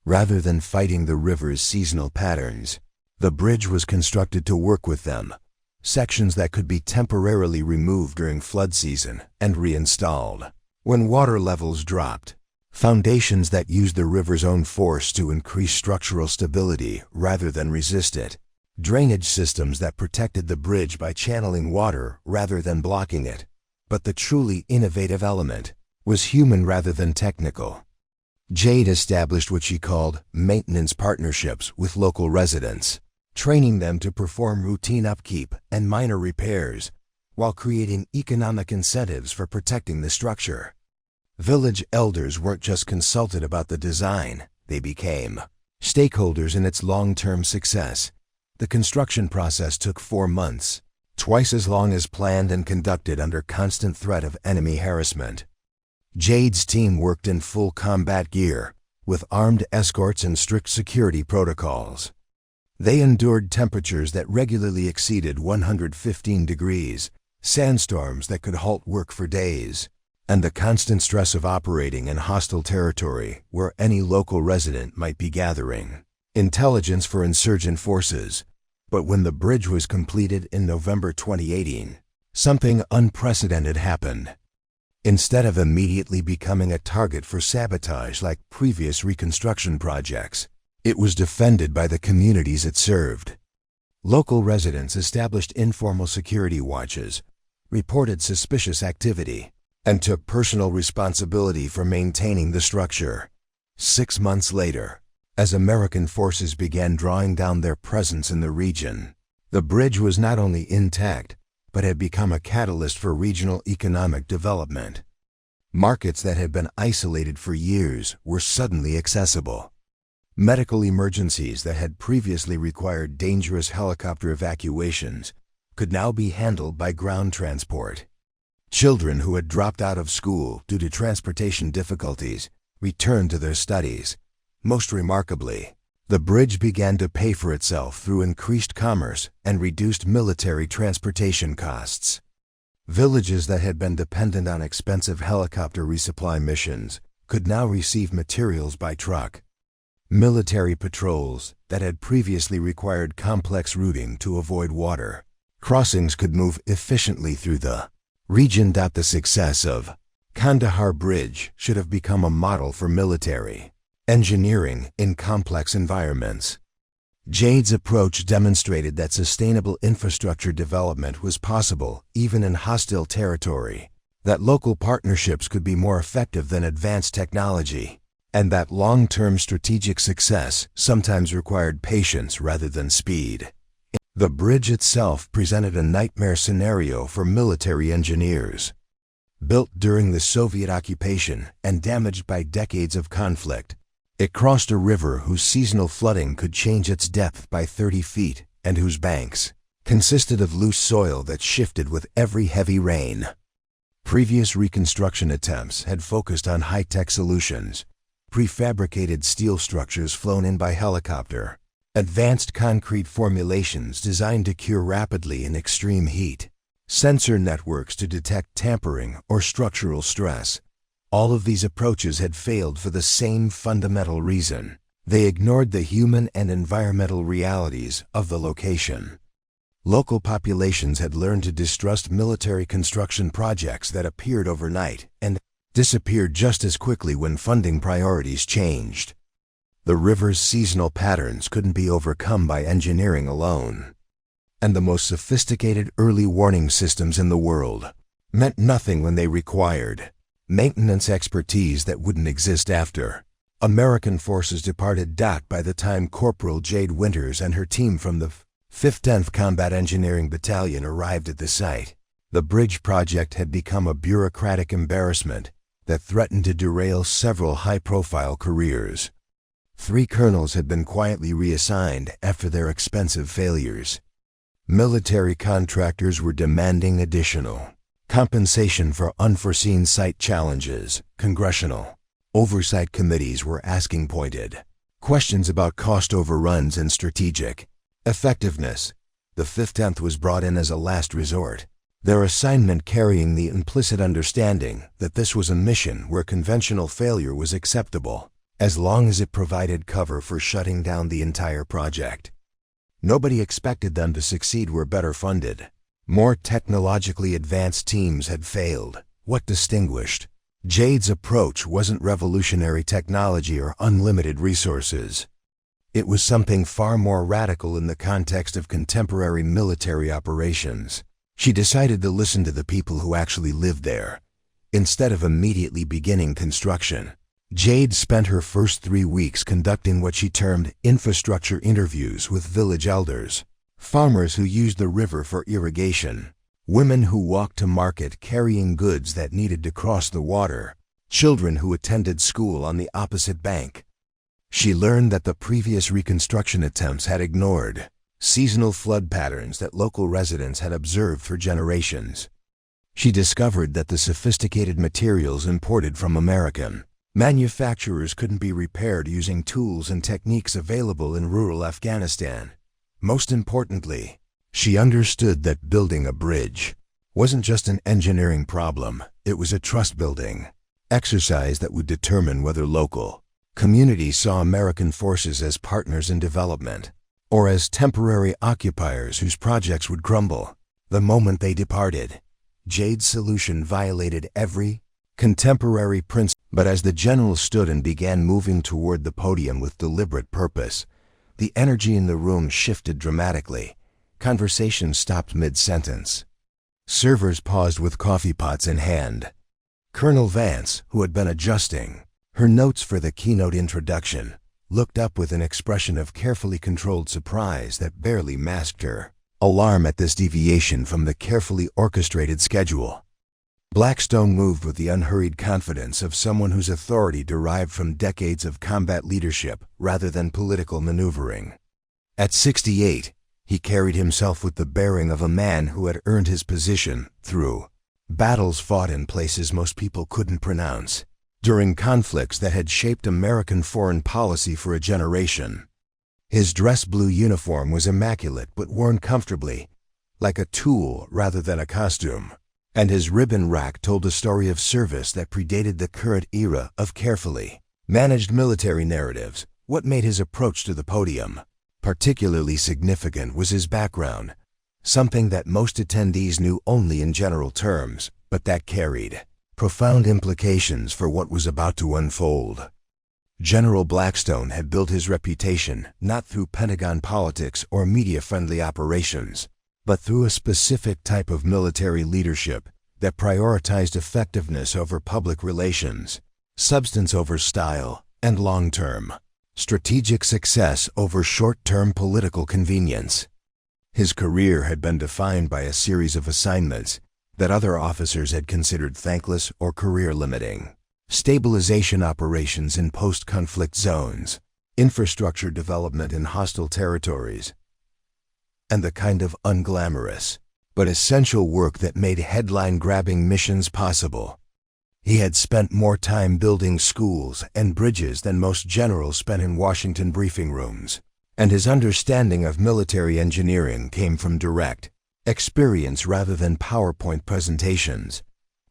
Rather than fighting the river's seasonal patterns, the bridge was constructed to work with them, sections that could be temporarily removed during flood season and reinstalled when water levels dropped, foundations that used the river's own force to increase structural stability rather than resist it, drainage systems that protected the bridge by channeling water rather than blocking it. But the truly innovative element was human rather than technical. Jade established what she called maintenance partnerships with local residents, training them to perform routine upkeep and minor repairs, while creating economic incentives for protecting the structure. Village elders weren't just consulted about the design, they became stakeholders in its long-term success. The construction process took 4 months, twice as long as planned and conducted under constant threat of enemy harassment. Jade's team worked in full combat gear, with armed escorts and strict security protocols. They endured temperatures that regularly exceeded 115 degrees, sandstorms that could halt work for days, and the constant stress of operating in hostile territory where any local resident might be gathering intelligence for insurgent forces. But when the bridge was completed in November 2018, something unprecedented happened. Instead of immediately becoming a target for sabotage like previous reconstruction projects, it was defended by the communities it served. Local residents established informal security watches, reported suspicious activity, and took personal responsibility for maintaining the structure. 6 months later, as American forces began drawing down their presence in the region, the bridge was not only intact, but had become a catalyst for regional economic development. Markets that had been isolated for years were suddenly accessible. Medical emergencies that had previously required dangerous helicopter evacuations could now be handled by ground transport. Children who had dropped out of school due to transportation difficulties returned to their studies. Most remarkably, the bridge began to pay for itself through increased commerce and reduced military transportation costs. Villages that had been dependent on expensive helicopter resupply missions could now receive materials by truck. Military patrols that had previously required complex routing to avoid water crossings could move efficiently through the region. The success of Kandahar Bridge should have become a model for military engineering in complex environments. Jade's approach demonstrated that sustainable infrastructure development was possible even in hostile territory, that local partnerships could be more effective than advanced technology, and that long-term strategic success sometimes required patience rather than speed. The bridge itself presented a nightmare scenario for military engineers. Built during the Soviet occupation and damaged by decades of conflict, it crossed a river whose seasonal flooding could change its depth by 30 feet and whose banks consisted of loose soil that shifted with every heavy rain. Previous reconstruction attempts had focused on high-tech solutions, prefabricated steel structures flown in by helicopter, advanced concrete formulations designed to cure rapidly in extreme heat, sensor networks to detect tampering or structural stress. All of these approaches had failed for the same fundamental reason. They ignored the human and environmental realities of the location. Local populations had learned to distrust military construction projects that appeared overnight and disappeared just as quickly when funding priorities changed. The river's seasonal patterns couldn't be overcome by engineering alone. And the most sophisticated early warning systems in the world meant nothing when they required maintenance expertise that wouldn't exist after American forces departed. By the time Corporal Jade Winters and her team from the 5th 10th Combat Engineering Battalion arrived at the site, the bridge project had become a bureaucratic embarrassment that threatened to derail several high-profile careers. 3 colonels had been quietly reassigned after their expensive failures. Military contractors were demanding additional compensation for unforeseen site challenges. Congressional oversight committees were asking pointed questions about cost overruns and strategic effectiveness. The 5th 10th was brought in as a last resort, their assignment carrying the implicit understanding that this was a mission where conventional failure was acceptable, as long as it provided cover for shutting down the entire project. Nobody expected them to succeed were better funded. More technologically advanced teams had failed. What distinguished Jade's approach wasn't revolutionary technology or unlimited resources. It was something far more radical in the context of contemporary military operations. She decided to listen to the people who actually lived there, instead of immediately beginning construction. Jade spent her first 3 weeks conducting what she termed infrastructure interviews with village elders, farmers who used the river for irrigation, women who walked to market carrying goods that needed to cross the water, children who attended school on the opposite bank. She learned that the previous reconstruction attempts had ignored seasonal flood patterns that local residents had observed for generations. She discovered that the sophisticated materials imported from American manufacturers couldn't be repaired using tools and techniques available in rural Afghanistan. Most importantly, she understood that building a bridge wasn't just an engineering problem, it was a trust-building exercise that would determine whether local communities saw American forces as partners in development or as temporary occupiers whose projects would crumble the moment they departed. Jade's solution violated every contemporary principle, but as the general stood and began moving toward the podium with deliberate purpose, the energy in the room shifted dramatically. Conversation stopped mid-sentence. Servers paused with coffee pots in hand. Colonel Vance, who had been adjusting her notes for the keynote introduction, looked up with an expression of carefully controlled surprise that barely masked her alarm at this deviation from the carefully orchestrated schedule. Blackstone moved with the unhurried confidence of someone whose authority derived from decades of combat leadership rather than political maneuvering. At 68, he carried himself with the bearing of a man who had earned his position through battles fought in places most people couldn't pronounce, during conflicts that had shaped American foreign policy for a generation. His dress blue uniform was immaculate but worn comfortably, like a tool rather than a costume, and his ribbon rack told a story of service that predated the current era of carefully managed military narratives. What made his approach to the podium particularly significant was his background, something that most attendees knew only in general terms, but that carried profound implications for what was about to unfold. General Blackstone had built his reputation not through Pentagon politics or media-friendly operations, but through a specific type of military leadership that prioritized effectiveness over public relations, substance over style, and long-term strategic success over short-term political convenience. His career had been defined by a series of assignments that other officers had considered thankless or career-limiting: stabilization operations in post-conflict zones, infrastructure development in hostile territories, and the kind of unglamorous but essential work that made headline-grabbing missions possible. He had spent more time building schools and bridges than most generals spent in Washington briefing rooms, and his understanding of military engineering came from direct experience rather than PowerPoint presentations.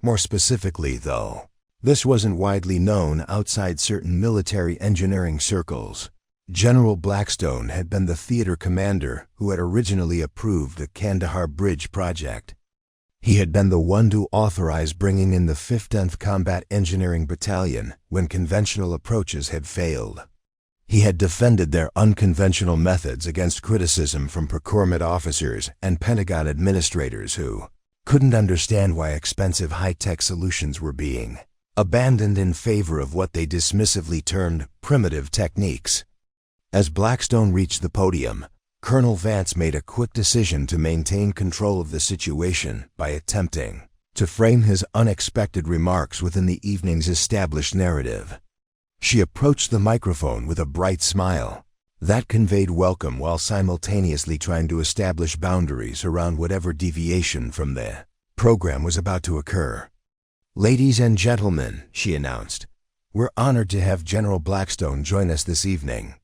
More specifically, though, this wasn't widely known outside certain military engineering circles. General Blackstone had been the theater commander who had originally approved the Kandahar Bridge project. He had been the one to authorize bringing in the 15th Combat Engineering Battalion when conventional approaches had failed. He had defended their unconventional methods against criticism from procurement officers and Pentagon administrators who couldn't understand why expensive high-tech solutions were being abandoned in favor of what they dismissively termed primitive techniques. As Blackstone reached the podium, Colonel Vance made a quick decision to maintain control of the situation by attempting to frame his unexpected remarks within the evening's established narrative. She approached the microphone with a bright smile that conveyed welcome while simultaneously trying to establish boundaries around whatever deviation from the program was about to occur. "Ladies and gentlemen," she announced, "we're honored to have General Blackstone join us this evening.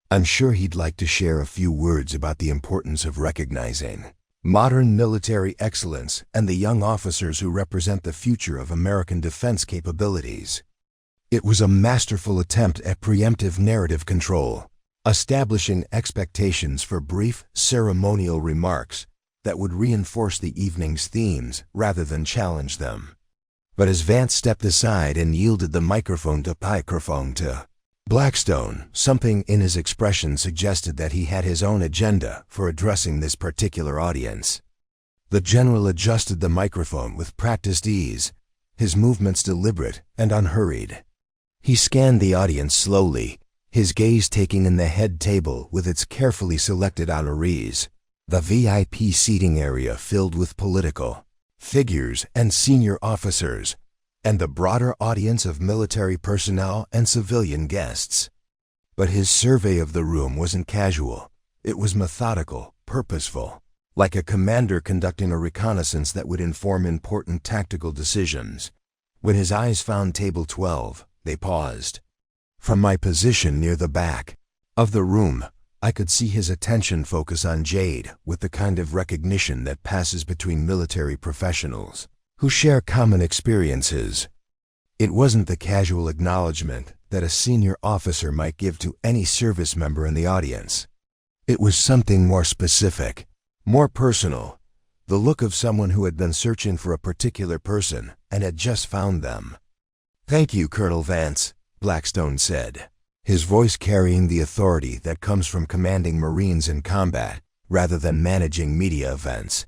I'm sure he'd like to share a few words about the importance of recognizing modern military excellence, and the young officers who represent the future of American defense capabilities. It was a masterful attempt at preemptive narrative control, establishing expectations for brief, ceremonial remarks that would reinforce the evening's themes rather than challenge them. But as Vance stepped aside and yielded the microphone to Blackstone, something in his expression suggested that he had his own agenda for addressing this particular audience. The general adjusted the microphone with practiced ease, his movements deliberate and unhurried. He scanned the audience slowly, his gaze taking in the head table with its carefully selected honorees, the VIP seating area filled with political figures and senior officers, and the broader audience of military personnel and civilian guests. But his survey of the room wasn't casual. It was methodical, purposeful, like a commander conducting a reconnaissance that would inform important tactical decisions. When his eyes found table 12, they paused. From my position near the back of the room, I could see his attention focus on Jade with the kind of recognition that passes between military professionals who share common experiences. It wasn't the casual acknowledgement that a senior officer might give to any service member in the audience. It was something more specific, more personal, the look of someone who had been searching for a particular person and had just found them. "Thank you, Colonel Vance," Blackstone said, his voice carrying the authority that comes from commanding Marines in combat rather than managing media events.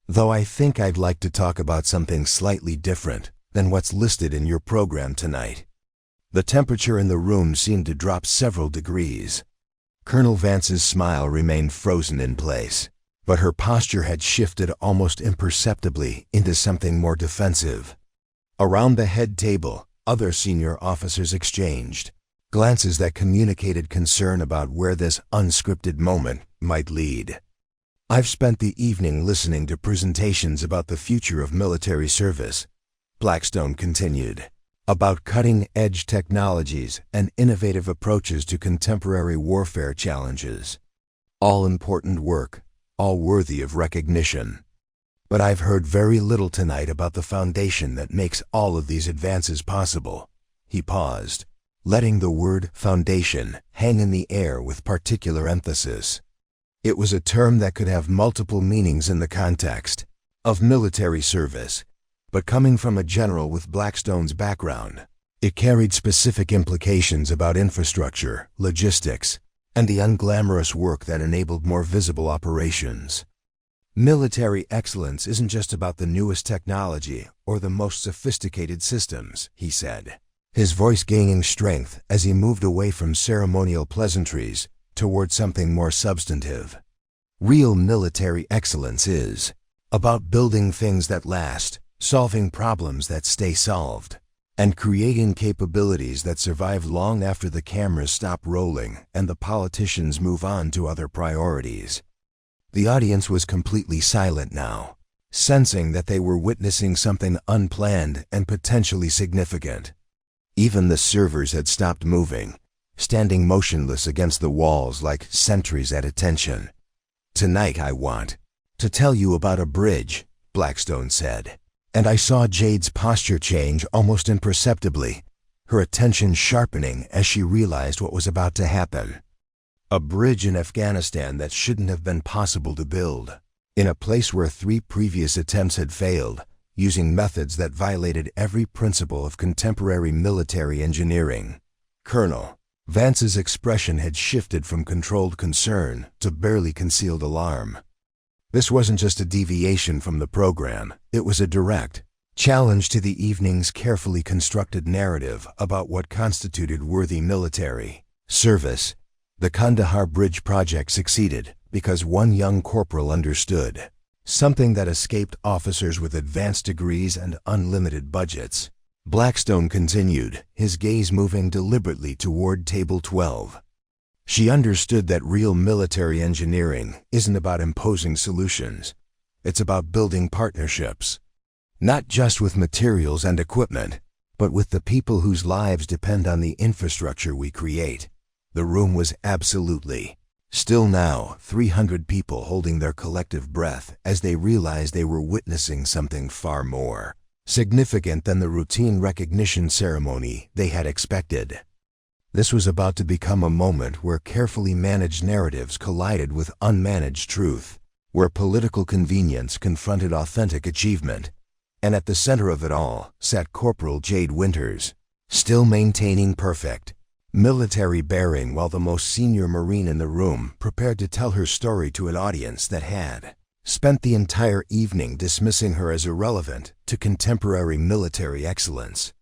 "Though I think I'd like to talk about something slightly different than what's listed in your program tonight." The temperature in the room seemed to drop several degrees. Colonel Vance's smile remained frozen in place, but her posture had shifted almost imperceptibly into something more defensive. Around the head table, other senior officers exchanged glances that communicated concern about where this unscripted moment might lead. "I've spent the evening listening to presentations about the future of military service," Blackstone continued, "about cutting-edge technologies and innovative approaches to contemporary warfare challenges. All important work, all worthy of recognition. But I've heard very little tonight about the foundation that makes all of these advances possible." He paused, letting the word foundation hang in the air with particular emphasis. It was a term that could have multiple meanings in the context of military service, but coming from a general with Blackstone's background, it carried specific implications about infrastructure, logistics, and the unglamorous work that enabled more visible operations. "Military excellence isn't just about the newest technology or the most sophisticated systems," he said, his voice gaining strength as he moved away from ceremonial pleasantries toward something more substantive. "Real military excellence is about building things that last, solving problems that stay solved, and creating capabilities that survive long after the cameras stop rolling and the politicians move on to other priorities." The audience was completely silent now, sensing that they were witnessing something unplanned and potentially significant. Even the servers had stopped moving, standing motionless against the walls like sentries at attention. "Tonight I want to tell you about a bridge," Blackstone said, and I saw Jade's posture change almost imperceptibly, her attention sharpening as she realized what was about to happen. A bridge in Afghanistan that shouldn't have been possible to build, in a place where 3 previous attempts had failed, using methods that violated every principle of contemporary military engineering. Colonel Vance's expression had shifted from controlled concern to barely concealed alarm. This wasn't just a deviation from the program, it was a direct challenge to the evening's carefully constructed narrative about what constituted worthy military service. The Kandahar Bridge project succeeded because one young corporal understood something that escaped officers with advanced degrees and unlimited budgets. Blackstone continued, his gaze moving deliberately toward table 12. "She understood that real military engineering isn't about imposing solutions. It's about building partnerships. Not just with materials and equipment, but with the people whose lives depend on the infrastructure we create." The room was absolutely Still now, 300 people holding their collective breath as they realized they were witnessing something far more significant than the routine recognition ceremony they had expected. This was about to become a moment where carefully managed narratives collided with unmanaged truth, where political convenience confronted authentic achievement, and at the center of it all sat Corporal Jade Winters, still maintaining perfect military bearing while the most senior Marine in the room prepared to tell her story to an audience that had spent the entire evening dismissing her as irrelevant to contemporary military excellence.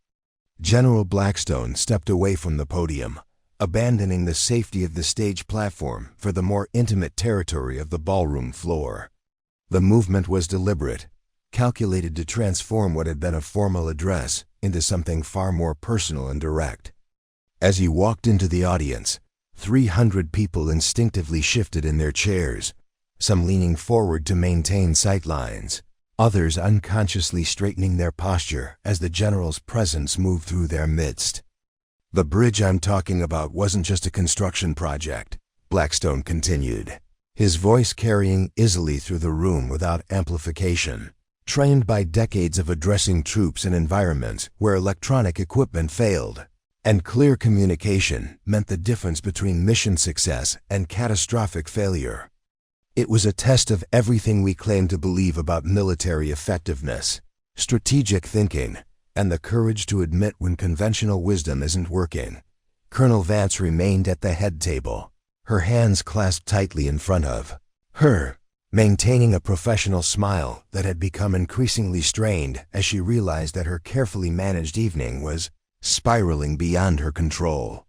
General Blackstone stepped away from the podium, abandoning the safety of the stage platform for the more intimate territory of the ballroom floor. The movement was deliberate, calculated to transform what had been a formal address into something far more personal and direct. As he walked into the audience, 300 people instinctively shifted in their chairs, some leaning forward to maintain sight lines, others unconsciously straightening their posture as the general's presence moved through their midst. "The bridge I'm talking about wasn't just a construction project," Blackstone continued, his voice carrying easily through the room without amplification. Trained by decades of addressing troops in environments where electronic equipment failed, and clear communication meant the difference between mission success and catastrophic failure. It was a test of everything we claim to believe about military effectiveness, strategic thinking, and the courage to admit when conventional wisdom isn't working. Colonel Vance remained at the head table, her hands clasped tightly in front of her, maintaining a professional smile that had become increasingly strained as she realized that her carefully managed evening was spiraling beyond her control.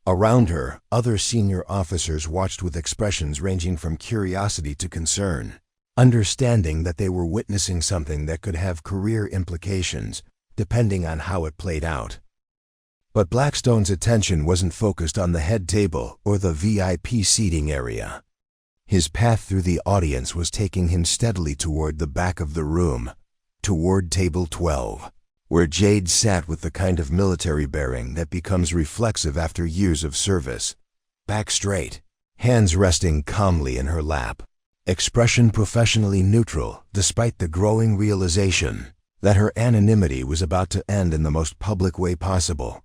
Around her, other senior officers watched with expressions ranging from curiosity to concern, understanding that they were witnessing something that could have career implications depending on how it played out. But Blackstone's attention wasn't focused on the head table or the VIP seating area. His path through the audience was taking him steadily toward the back of the room, toward table 12. Where Jade sat with the kind of military bearing that becomes reflexive after years of service. Back straight, hands resting calmly in her lap, expression professionally neutral despite the growing realization that her anonymity was about to end in the most public way possible.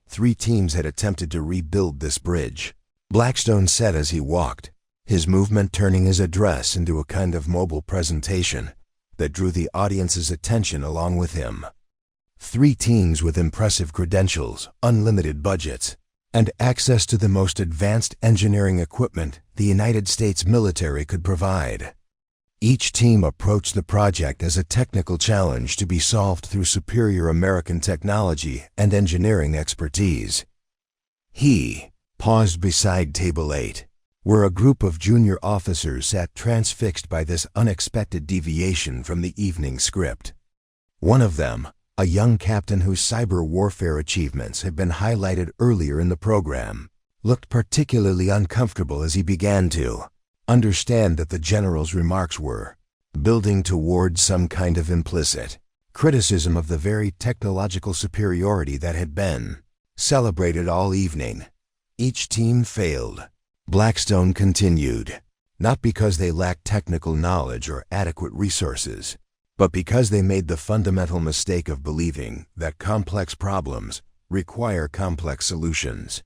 3 teams had attempted to rebuild this bridge, Blackstone said as he walked, his movement turning his address into a kind of mobile presentation that drew the audience's attention along with him. 3 teams with impressive credentials, unlimited budgets, and access to the most advanced engineering equipment the United States military could provide. Each team approached the project as a technical challenge to be solved through superior American technology and engineering expertise. He paused beside table 8, where a group of junior officers sat transfixed by this unexpected deviation from the evening script. One of them, a young captain whose cyber warfare achievements had been highlighted earlier in the program, looked particularly uncomfortable as he began to understand that the general's remarks were building towards some kind of implicit criticism of the very technological superiority that had been celebrated all evening. Each team failed, Blackstone continued, not because they lacked technical knowledge or adequate resources, but because they made the fundamental mistake of believing that complex problems require complex solutions.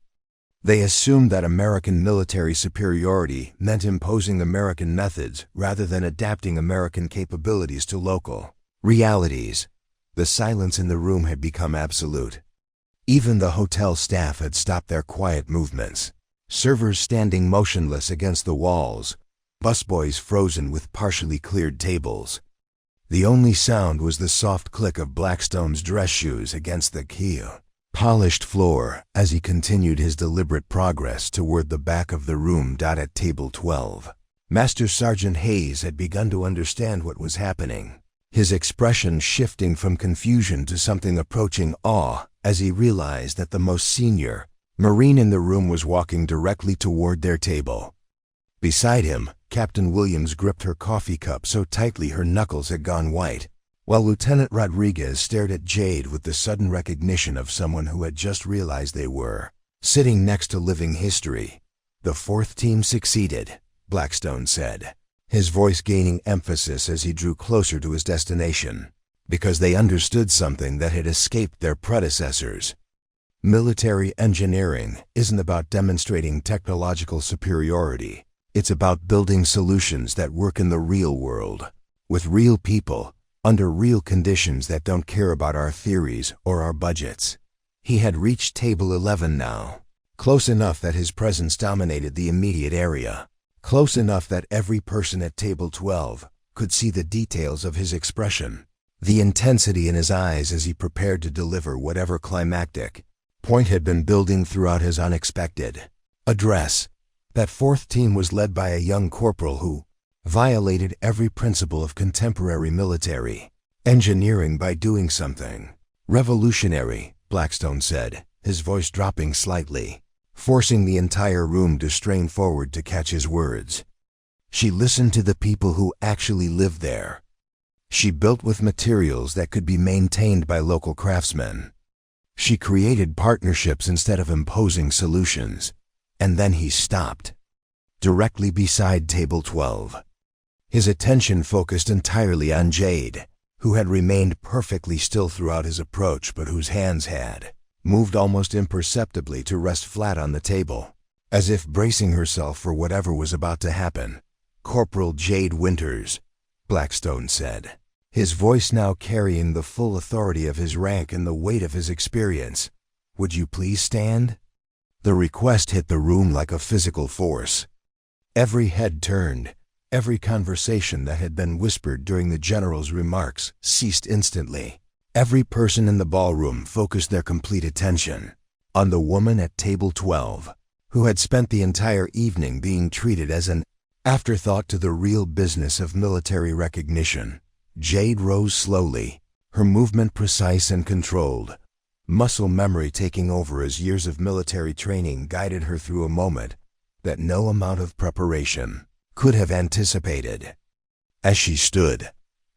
They assumed that American military superiority meant imposing American methods rather than adapting American capabilities to local realities. The silence in the room had become absolute. Even the hotel staff had stopped their quiet movements, servers standing motionless against the walls, busboys frozen with partially cleared tables. The only sound was the soft click of Blackstone's dress shoes against the polished floor as he continued his deliberate progress toward the back of the room. At table 12, Master Sergeant Hayes had begun to understand what was happening, his expression shifting from confusion to something approaching awe as he realized that the most senior Marine in the room was walking directly toward their table. Beside him, Captain Williams gripped her coffee cup so tightly her knuckles had gone white, while Lieutenant Rodriguez stared at Jade with the sudden recognition of someone who had just realized they were sitting next to living history. The fourth team succeeded, Blackstone said, his voice gaining emphasis as he drew closer to his destination, because they understood something that had escaped their predecessors. Military engineering isn't about demonstrating technological superiority. It's about building solutions that work in the real world, with real people, under real conditions that don't care about our theories or our budgets. He had reached table 11 now, close enough that his presence dominated the immediate area, close enough that every person at table 12 could see the details of his expression, the intensity in his eyes as he prepared to deliver whatever climactic point had been building throughout his unexpected address. That fourth team was led by a young corporal who violated every principle of contemporary military engineering by doing something revolutionary, Blackstone said, his voice dropping slightly, forcing the entire room to strain forward to catch his words. She listened to the people who actually lived there. She built with materials that could be maintained by local craftsmen. She created partnerships instead of imposing solutions. And then he stopped, directly beside table 12. His attention focused entirely on Jade, who had remained perfectly still throughout his approach but whose hands had moved almost imperceptibly to rest flat on the table, as if bracing herself for whatever was about to happen. Corporal Jade Winters, Blackstone said, his voice now carrying the full authority of his rank and the weight of his experience. Would you please stand? The request hit the room like a physical force. Every head turned. Every conversation that had been whispered during the general's remarks ceased instantly. Every person in the ballroom focused their complete attention on the woman at table 12, who had spent the entire evening being treated as an afterthought to the real business of military recognition. Jade rose slowly, her movement precise and controlled, muscle memory taking over as years of military training guided her through a moment that no amount of preparation could have anticipated. As she stood,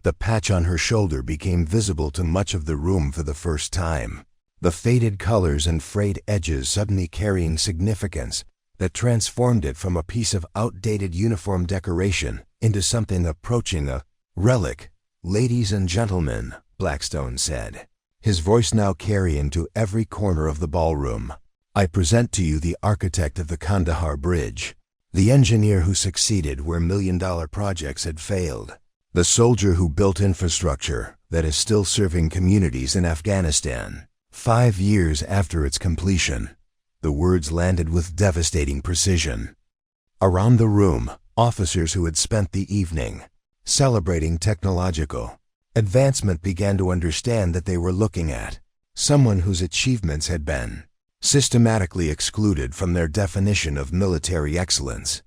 the patch on her shoulder became visible to much of the room for the first time, the faded colors and frayed edges suddenly carrying significance that transformed it from a piece of outdated uniform decoration into something approaching a relic. Ladies and gentlemen, Blackstone said, his voice now carrying to every corner of the ballroom, I present to you the architect of the Kandahar Bridge, the engineer who succeeded where million-dollar projects had failed, the soldier who built infrastructure that is still serving communities in Afghanistan 5 years after its completion. The words landed with devastating precision. Around the room, officers who had spent the evening celebrating technological advancement began to understand that they were looking at someone whose achievements had been systematically excluded from their definition of military excellence.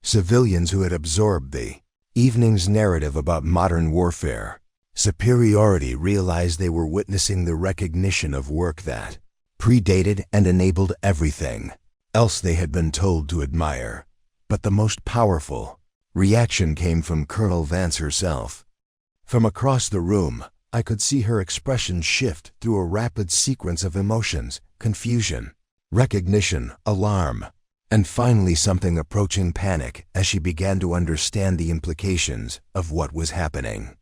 Civilians who had absorbed the evening's narrative about modern warfare superiority realized they were witnessing the recognition of work that predated and enabled everything else they had been told to admire. But the most powerful reaction came from Colonel Vance herself. From across the room, I could see her expression shift through a rapid sequence of emotions, confusion, recognition, alarm, and finally something approaching panic as she began to understand the implications of what was happening.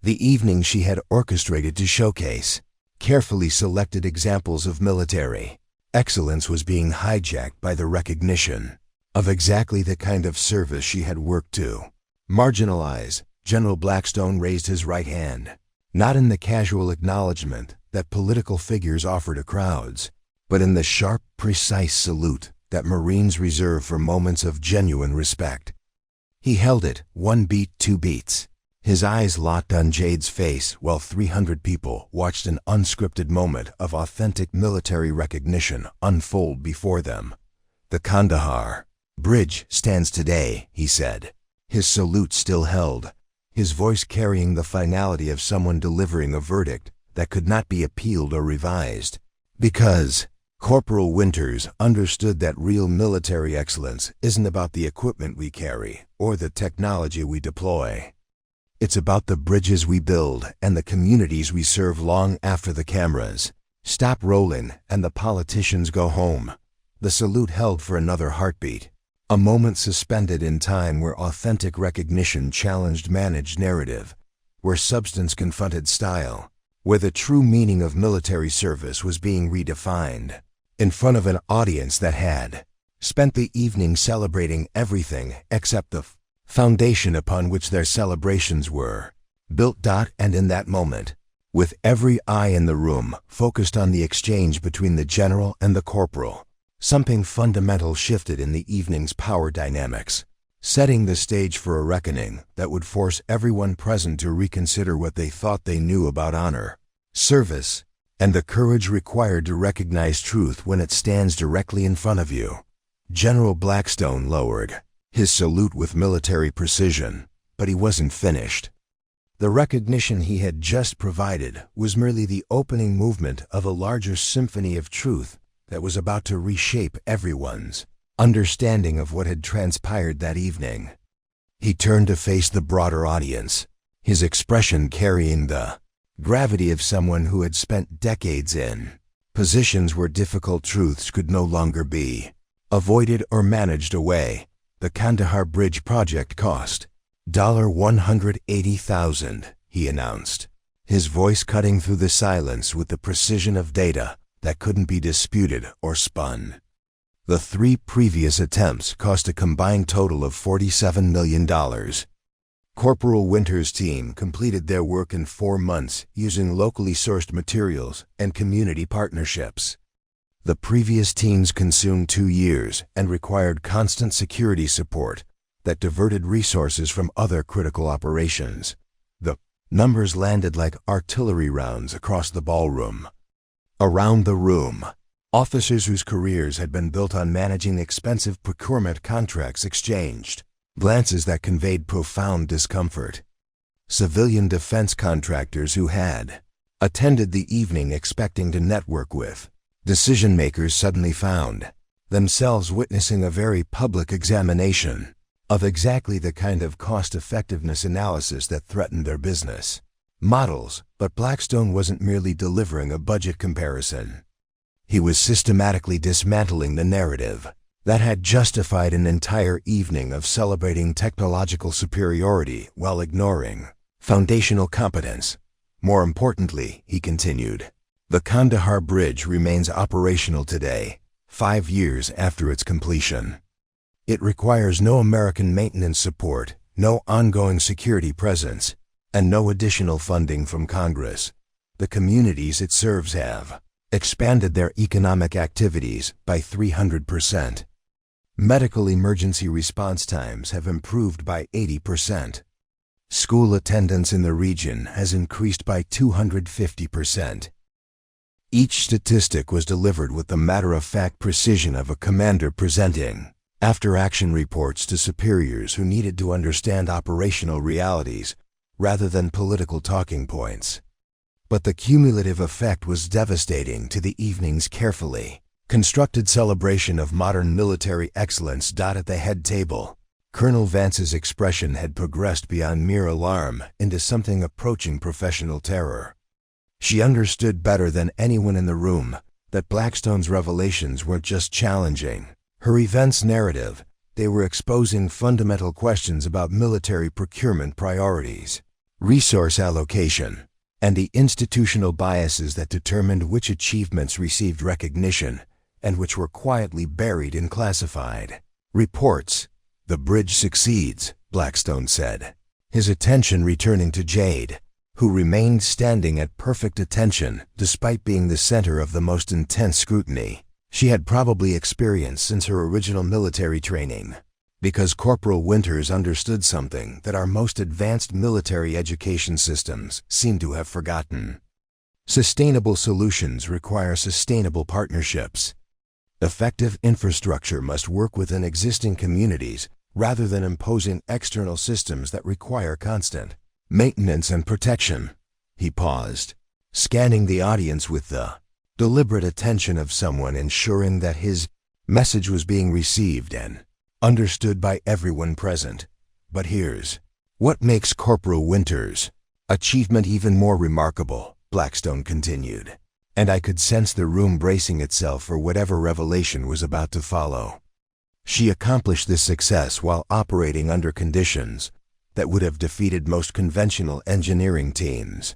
The evening she had orchestrated to showcase carefully selected examples of military excellence was being hijacked by the recognition of exactly the kind of service she had worked to marginalize. General Blackstone raised his right hand, not in the casual acknowledgement that political figures offer to crowds, but in the sharp, precise salute that Marines reserve for moments of genuine respect. He held it, 1 beat, 2 beats, his eyes locked on Jade's face while 300 people watched an unscripted moment of authentic military recognition unfold before them. The Kandahar Bridge stands today, he said, his salute still held, his voice carrying the finality of someone delivering a verdict that could not be appealed or revised. Because Corporal Winters understood that real military excellence isn't about the equipment we carry or the technology we deploy. It's about the bridges we build and the communities we serve long after the cameras stop rolling and the politicians go home. The salute held for another heartbeat, A moment suspended in time where authentic recognition challenged managed narrative, where substance confronted style, where the true meaning of military service was being redefined, in front of an audience that had spent the evening celebrating everything except the foundation upon which their celebrations were built. And in that moment, with every eye in the room focused on the exchange between the general and the corporal, something fundamental shifted in the evening's power dynamics, setting the stage for a reckoning that would force everyone present to reconsider what they thought they knew about honor, service, and the courage required to recognize truth when it stands directly in front of you. General Blackstone lowered his salute with military precision, but he wasn't finished. The recognition he had just provided was merely the opening movement of a larger symphony of truth that was about to reshape everyone's understanding of what had transpired that evening. He turned to face the broader audience, his expression carrying the gravity of someone who had spent decades in positions where difficult truths could no longer be avoided or managed away. The Kandahar Bridge project cost $180,000, he announced, his voice cutting through the silence with the precision of data that couldn't be disputed or spun. The 3 previous attempts cost a combined total of $47 million. Corporal Winters' team completed their work in 4 months using locally sourced materials and community partnerships. The previous teams consumed 2 years and required constant security support that diverted resources from other critical operations. The numbers landed like artillery rounds across the ballroom. Around the room, officers whose careers had been built on managing expensive procurement contracts exchanged glances that conveyed profound discomfort. Civilian defense contractors who had attended the evening expecting to network with decision-makers suddenly found themselves witnessing a very public examination of exactly the kind of cost-effectiveness analysis that threatened their business models. But Blackstone wasn't merely delivering a budget comparison. He was systematically dismantling the narrative that had justified an entire evening of celebrating technological superiority while ignoring foundational competence. More importantly, he continued, the Kandahar Bridge remains operational today, 5 years after its completion. It requires no American maintenance support, no ongoing security presence, and no additional funding from Congress. The communities it serves have expanded their economic activities by 300%. Medical emergency response times have improved by 80%. School attendance in the region has increased by 250%. Each statistic was delivered with the matter-of-fact precision of a commander presenting after-action reports to superiors who needed to understand operational realities rather than political talking points. But the cumulative effect was devastating to the evening's carefully constructed celebration of modern military excellence. At the head table, Colonel Vance's expression had progressed beyond mere alarm into something approaching professional terror. She understood better than anyone in the room that Blackstone's revelations weren't just challenging her events narrative, they were exposing fundamental questions about military procurement priorities, resource allocation, and the institutional biases that determined which achievements received recognition and which were quietly buried in classified reports. The bridge succeeds, Blackstone said, his attention returning to Jade, who remained standing at perfect attention despite being the center of the most intense scrutiny she had probably experienced since her original military training. Because Corporal Winters understood something that our most advanced military education systems seem to have forgotten. Sustainable solutions require sustainable partnerships. Effective infrastructure must work within existing communities rather than imposing external systems that require constant maintenance and protection. He paused, scanning the audience with the deliberate attention of someone ensuring that his message was being received and understood by everyone present. But here's what makes Corporal Winters' achievement even more remarkable, Blackstone continued, and I could sense the room bracing itself for whatever revelation was about to follow. She accomplished this success while operating under conditions that would have defeated most conventional engineering teams.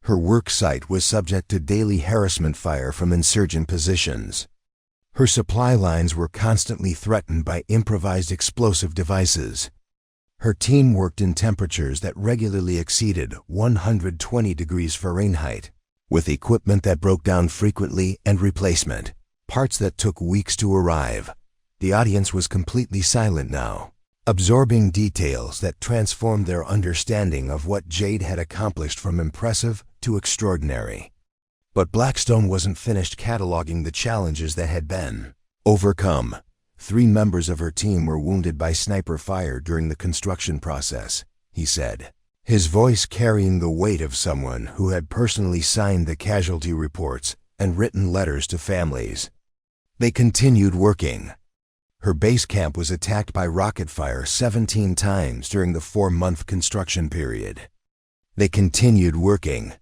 Her work site was subject to daily harassment fire from insurgent positions. Her supply lines were constantly threatened by improvised explosive devices. Her team worked in temperatures that regularly exceeded 120 degrees Fahrenheit, with equipment that broke down frequently and replacement parts that took weeks to arrive. The audience was completely silent now, absorbing details that transformed their understanding of what Jade had accomplished from impressive to extraordinary. But Blackstone wasn't finished cataloging the challenges that had been overcome. 3 members of her team were wounded by sniper fire during the construction process, he said, his voice carrying the weight of someone who had personally signed the casualty reports and written letters to families. They continued working. Her base camp was attacked by rocket fire 17 times during the 4-month construction period. They continued working.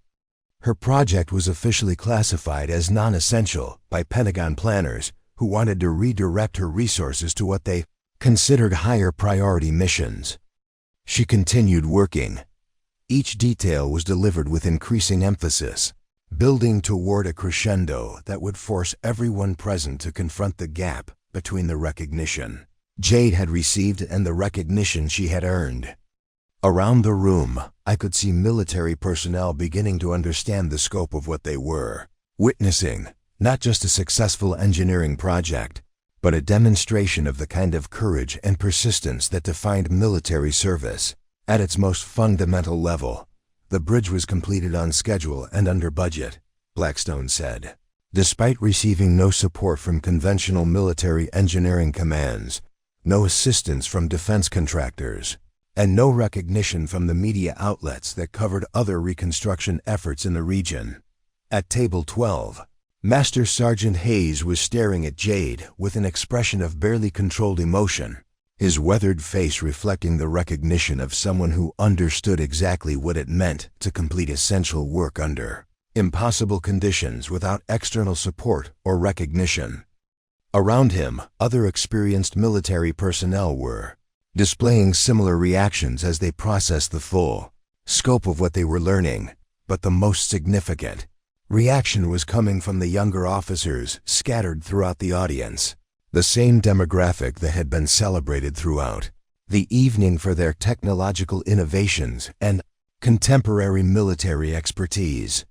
Her project was officially classified as non-essential by Pentagon planners who wanted to redirect her resources to what they considered higher priority missions. She continued working. Each detail was delivered with increasing emphasis, building toward a crescendo that would force everyone present to confront the gap between the recognition Jade had received and the recognition she had earned. Around the room, I could see military personnel beginning to understand the scope of what they were witnessing, not just a successful engineering project, but a demonstration of the kind of courage and persistence that defined military service. At its most fundamental level, the bridge was completed on schedule and under budget, Blackstone said. Despite receiving no support from conventional military engineering commands, no assistance from defense contractors, and no recognition from the media outlets that covered other reconstruction efforts in the region. At Table 12, Master Sergeant Hayes was staring at Jade with an expression of barely controlled emotion, his weathered face reflecting the recognition of someone who understood exactly what it meant to complete essential work under impossible conditions without external support or recognition. Around him, other experienced military personnel were displaying similar reactions as they processed the full scope of what they were learning, but the most significant reaction was coming from the younger officers scattered throughout the audience, the same demographic that had been celebrated throughout the evening for their technological innovations and contemporary military expertise.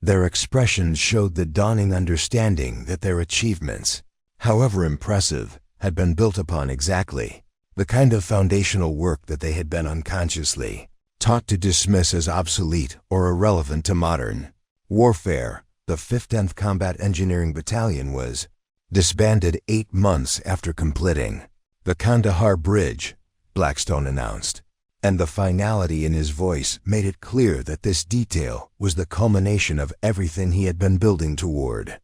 Their expressions showed the dawning understanding that their achievements, however impressive, had been built upon exactly the kind of foundational work that they had been unconsciously taught to dismiss as obsolete or irrelevant to modern warfare. The 5th 10th Combat Engineering Battalion was disbanded 8 months after completing the Kandahar Bridge, Blackstone announced, and the finality in his voice made it clear that this detail was the culmination of everything he had been building toward.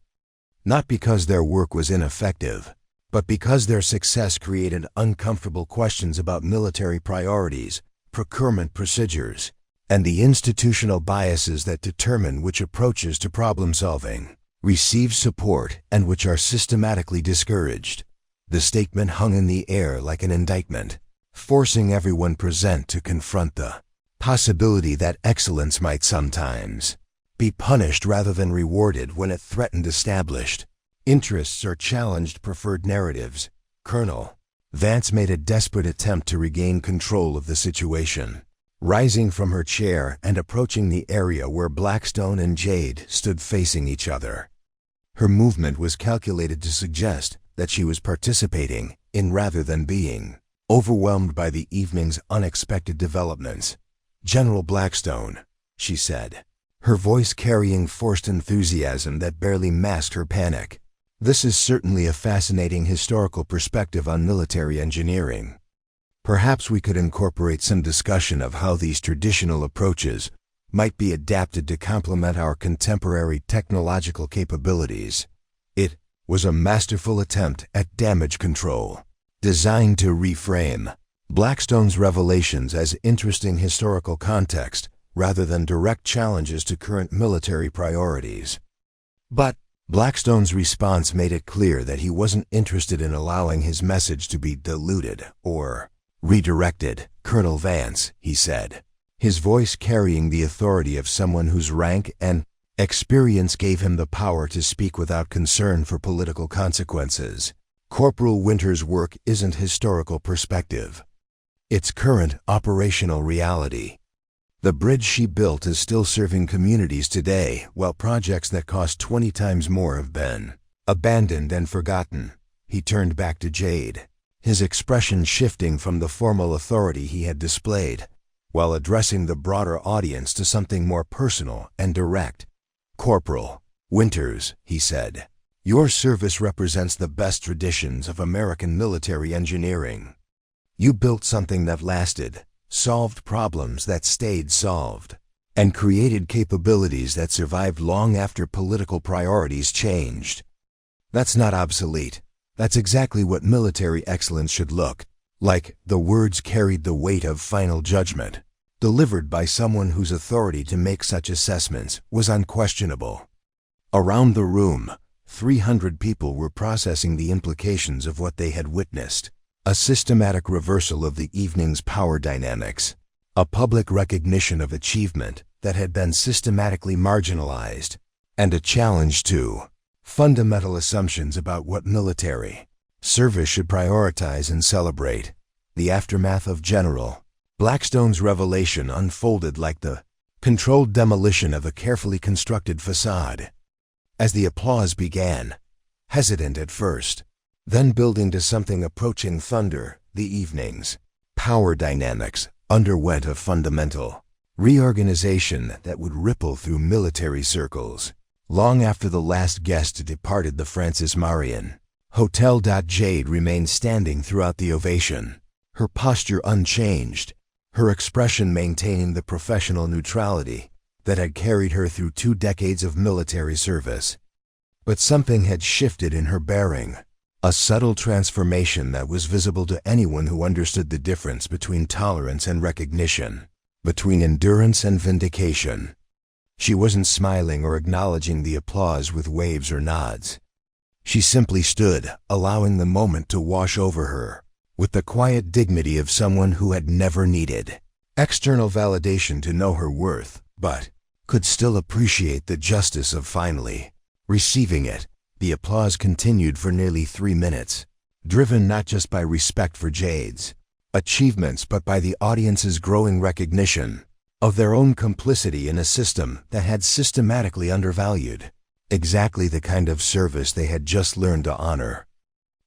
Not because their work was ineffective, but because their success created uncomfortable questions about military priorities, procurement procedures, and the institutional biases that determine which approaches to problem-solving receive support and which are systematically discouraged. The statement hung in the air like an indictment, forcing everyone present to confront the possibility that excellence might sometimes be punished rather than rewarded when it threatened established interests or challenged preferred narratives. Colonel Vance made a desperate attempt to regain control of the situation, rising from her chair and approaching the area where Blackstone and Jade stood facing each other. Her movement was calculated to suggest that she was participating in rather than being overwhelmed by the evening's unexpected developments. "General Blackstone," she said, her voice carrying forced enthusiasm that barely masked her panic. "This is certainly a fascinating historical perspective on military engineering. Perhaps we could incorporate some discussion of how these traditional approaches might be adapted to complement our contemporary technological capabilities." It was a masterful attempt at damage control, designed to reframe Blackstone's revelations as interesting historical context rather than direct challenges to current military priorities. But Blackstone's response made it clear that he wasn't interested in allowing his message to be diluted or redirected. "Colonel Vance," he said, his voice carrying the authority of someone whose rank and experience gave him the power to speak without concern for political consequences. "Corporal Winters' work isn't historical perspective. It's current operational reality. The bridge she built is still serving communities today, while projects that cost 20 times more have been abandoned and forgotten." He turned back to Jade, his expression shifting from the formal authority he had displayed, while addressing the broader audience, to something more personal and direct. "Corporal Winters," he said, "your service represents the best traditions of American military engineering. You built something that lasted, solved problems that stayed solved, and created capabilities that survived long after political priorities changed. That's not obsolete. That's exactly what military excellence should look like." The words carried the weight of final judgment, delivered by someone whose authority to make such assessments was unquestionable. Around the room, 300 people were processing the implications of what they had witnessed. A systematic reversal of the evening's power dynamics, a public recognition of achievement that had been systematically marginalized, and a challenge to fundamental assumptions about what military service should prioritize and celebrate. The aftermath of General Blackstone's revelation unfolded like the controlled demolition of a carefully constructed facade. As the applause began, hesitant at first, then building to something approaching thunder, the evening's power dynamics underwent a fundamental reorganization that would ripple through military circles long after the last guest departed the Francis Marion Hotel. Jade remained standing throughout the ovation, her posture unchanged, her expression maintaining the professional neutrality that had carried her through 2 decades of military service. But something had shifted in her bearing. A subtle transformation that was visible to anyone who understood the difference between tolerance and recognition, between endurance and vindication. She wasn't smiling or acknowledging the applause with waves or nods. She simply stood, allowing the moment to wash over her, with the quiet dignity of someone who had never needed external validation to know her worth, but could still appreciate the justice of finally receiving it. The applause continued for nearly 3 minutes, driven not just by respect for Jade's achievements but by the audience's growing recognition of their own complicity in a system that had systematically undervalued exactly the kind of service they had just learned to honor.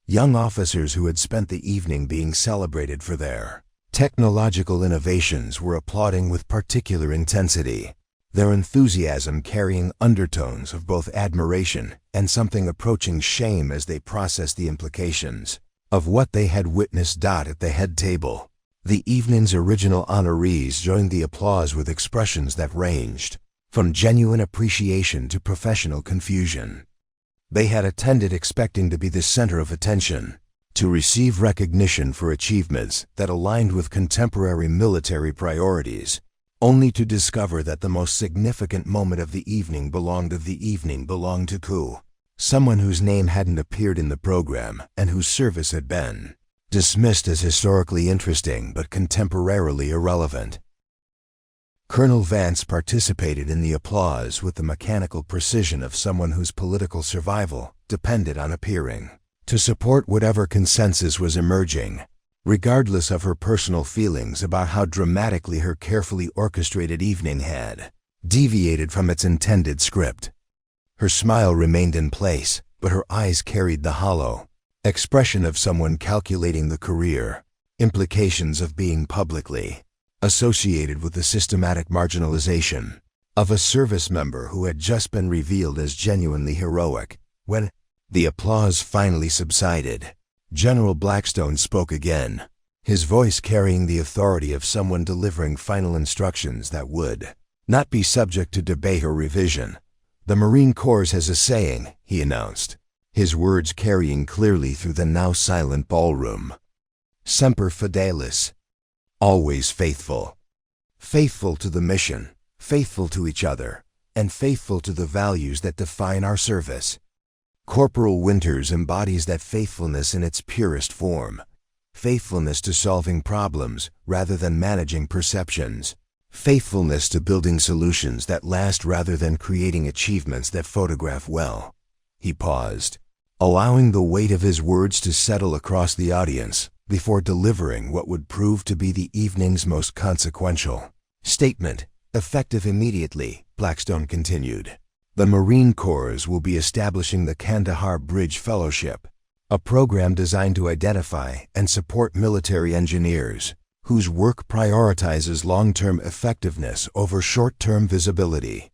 Young officers who had spent the evening being celebrated for their technological innovations were applauding with particular intensity, their enthusiasm carrying undertones of both admiration and something approaching shame as they processed the implications of what they had witnessed. At the head table, the evening's original honorees joined the applause with expressions that ranged from genuine appreciation to professional confusion. They had attended expecting to be the center of attention, to receive recognition for achievements that aligned with contemporary military priorities, only to discover that the most significant moment of the evening belonged to someone whose name hadn't appeared in the program and whose service had been dismissed as historically interesting but contemporarily irrelevant. Colonel Vance participated in the applause with the mechanical precision of someone whose political survival depended on appearing to support whatever consensus was emerging, regardless of her personal feelings about how dramatically her carefully orchestrated evening had deviated from its intended script. Her smile remained in place, but her eyes carried the hollow expression of someone calculating the career implications of being publicly associated with the systematic marginalization of a service member who had just been revealed as genuinely heroic. When the applause finally subsided, General Blackstone spoke again, his voice carrying the authority of someone delivering final instructions that would not be subject to debate or revision. "The Marine Corps has a saying," he announced, his words carrying clearly through the now silent ballroom. "Semper Fidelis." Always faithful. Faithful to the mission, faithful to each other, and faithful to the values that define our service. Corporal Winters embodies that faithfulness in its purest form. Faithfulness to solving problems rather than managing perceptions. Faithfulness to building solutions that last rather than creating achievements that photograph well. He paused, allowing the weight of his words to settle across the audience before delivering what would prove to be the evening's most consequential statement. Effective immediately, Blackstone continued. The Marine Corps will be establishing the Kandahar Bridge Fellowship, a program designed to identify and support military engineers whose work prioritizes long-term effectiveness over short-term visibility.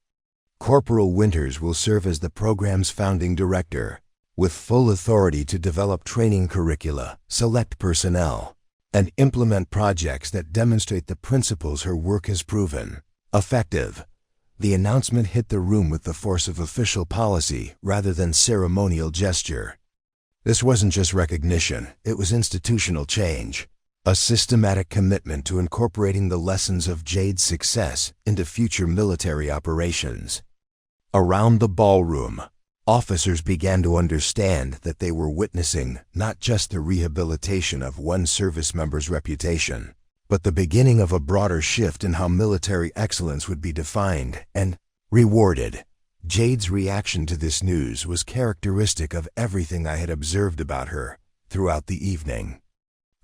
Corporal Winters will serve as the program's founding director, with full authority to develop training curricula, select personnel, and implement projects that demonstrate the principles her work has proven effective. The announcement hit the room with the force of official policy rather than ceremonial gesture. This wasn't just recognition, it was institutional change, a systematic commitment to incorporating the lessons of Jade's success into future military operations. Around the ballroom, officers began to understand that they were witnessing not just the rehabilitation of one service member's reputation, but the beginning of a broader shift in how military excellence would be defined and rewarded. Jade's reaction to this news was characteristic of everything I had observed about her throughout the evening.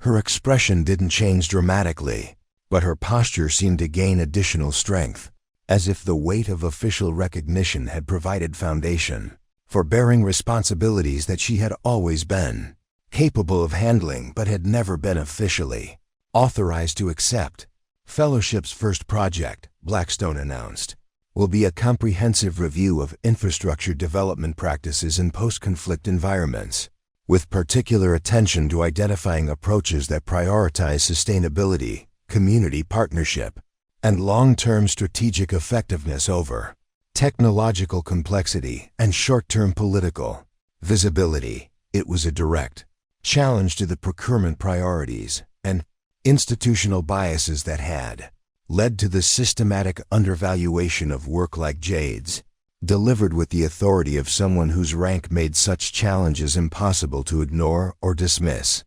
Her expression didn't change dramatically, but her posture seemed to gain additional strength, as if the weight of official recognition had provided foundation for bearing responsibilities that she had always been capable of handling but had never been officially authorized to accept. Fellowship's first project, Blackstone announced, will be a comprehensive review of infrastructure development practices in post-conflict environments, with particular attention to identifying approaches that prioritize sustainability, community partnership, and long-term strategic effectiveness over technological complexity and short-term political visibility. It was a direct challenge to the procurement priorities and institutional biases that had led to the systematic undervaluation of work like Jade's, delivered with the authority of someone whose rank made such challenges impossible to ignore or dismiss.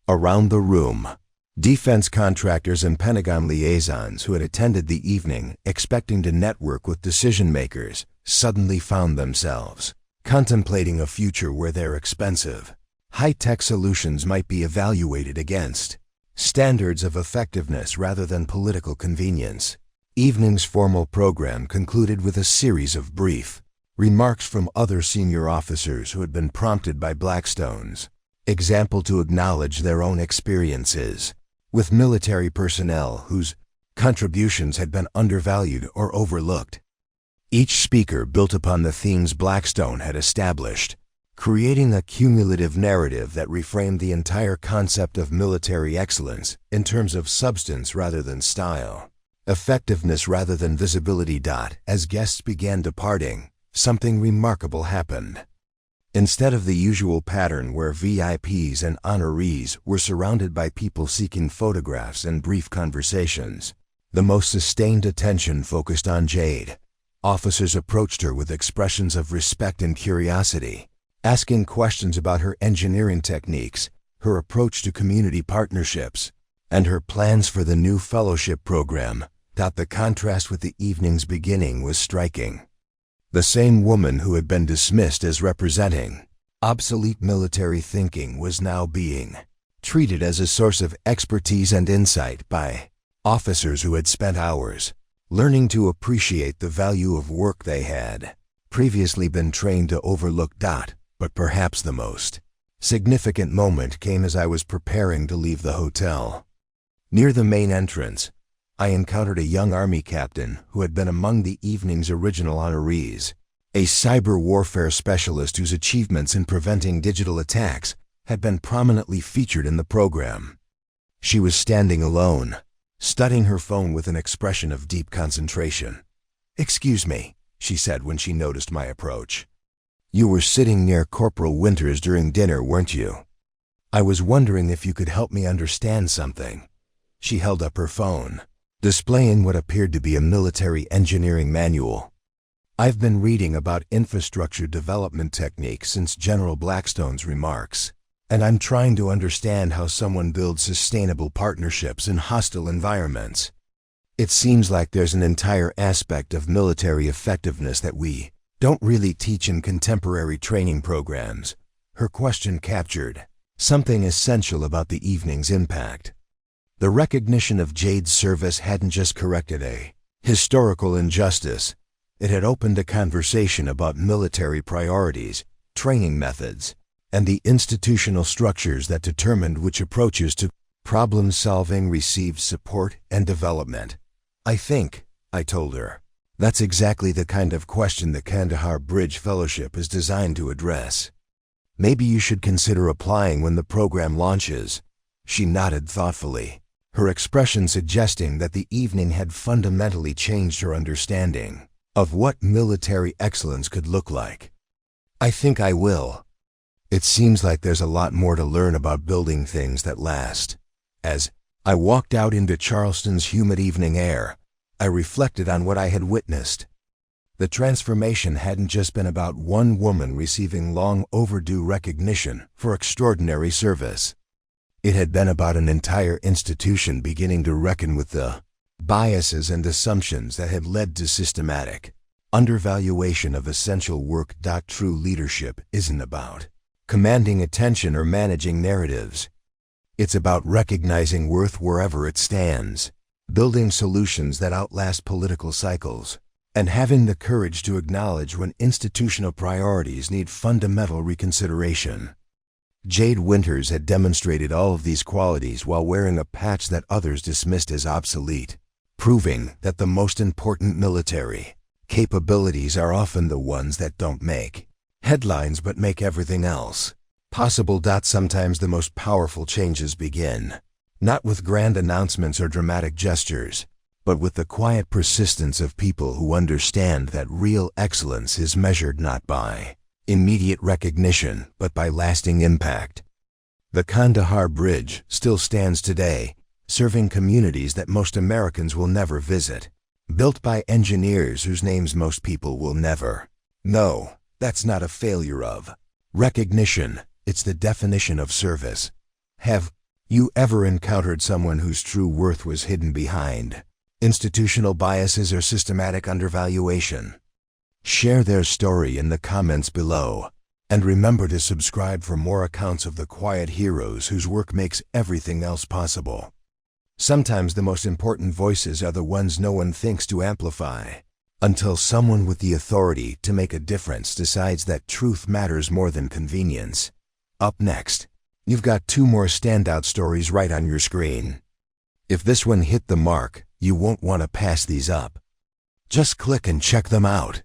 Around the room, defense contractors and Pentagon liaisons who had attended the evening expecting to network with decision-makers suddenly found themselves contemplating a future where their expensive, high-tech solutions might be evaluated against standards of effectiveness rather than political convenience. Evening's formal program concluded with a series of brief remarks from other senior officers who had been prompted by Blackstone's example to acknowledge their own experiences with military personnel whose contributions had been undervalued or overlooked. Each speaker built upon the themes Blackstone had established, creating a cumulative narrative that reframed the entire concept of military excellence in terms of substance rather than style, effectiveness rather than visibility. As guests began departing, something remarkable happened. Instead of the usual pattern where VIPs and honorees were surrounded by people seeking photographs and brief conversations, the most sustained attention focused on Jade. Officers approached her with expressions of respect and curiosity, asking questions about her engineering techniques, her approach to community partnerships, and her plans for the new fellowship program. The contrast with the evening's beginning was striking. The same woman who had been dismissed as representing obsolete military thinking was now being treated as a source of expertise and insight by officers who had spent hours learning to appreciate the value of work they had previously been trained to overlook. But perhaps the most significant moment came as I was preparing to leave the hotel. Near the main entrance, I encountered a young Army captain who had been among the evening's original honorees, a cyber warfare specialist whose achievements in preventing digital attacks had been prominently featured in the program. She was standing alone, studying her phone with an expression of deep concentration. "Excuse me," she said when she noticed my approach. "You were sitting near Corporal Winters during dinner, weren't you? I was wondering if you could help me understand something." She held up her phone, displaying what appeared to be a military engineering manual. I've been reading about infrastructure development techniques since General Blackstone's remarks, and I'm trying to understand how someone builds sustainable partnerships in hostile environments. It seems like there's an entire aspect of military effectiveness that we don't really teach in contemporary training programs. Her question captured something essential about the evening's impact. The recognition of Jade's service hadn't just corrected a historical injustice. It had opened a conversation about military priorities, training methods, and the institutional structures that determined which approaches to problem-solving received support and development. I told her, that's exactly the kind of question the Kandahar Bridge Fellowship is designed to address. Maybe you should consider applying when the program launches. She nodded thoughtfully, her expression suggesting that the evening had fundamentally changed her understanding of what military excellence could look like. I think I will. It seems like there's a lot more to learn about building things that last. As I walked out into Charleston's humid evening air, I reflected on what I had witnessed. The transformation hadn't just been about one woman receiving long overdue recognition for extraordinary service. It had been about an entire institution beginning to reckon with the biases and assumptions that had led to systematic undervaluation of essential work. True leadership isn't about commanding attention or managing narratives. It's about recognizing worth wherever it stands, building solutions that outlast political cycles, and having the courage to acknowledge when institutional priorities need fundamental reconsideration. Jade Winters had demonstrated all of these qualities while wearing a patch that others dismissed as obsolete, proving that the most important military capabilities are often the ones that don't make headlines but make everything else possible. Sometimes the most powerful changes begin not with grand announcements or dramatic gestures, but with the quiet persistence of people who understand that real excellence is measured not by immediate recognition but by lasting impact. The Kandahar Bridge still stands today, serving communities that most Americans will never visit, built by engineers whose names most people will never know. That's not a failure of recognition, it's the definition of service. Have you ever encountered someone whose true worth was hidden behind institutional biases or systematic undervaluation? Share their story in the comments below, and remember to subscribe for more accounts of the quiet heroes whose work makes everything else possible. Sometimes the most important voices are the ones no one thinks to amplify, until someone with the authority to make a difference decides that truth matters more than convenience. Up next, you've got 2 more standout stories right on your screen. If this one hit the mark, you won't want to pass these up. Just click and check them out.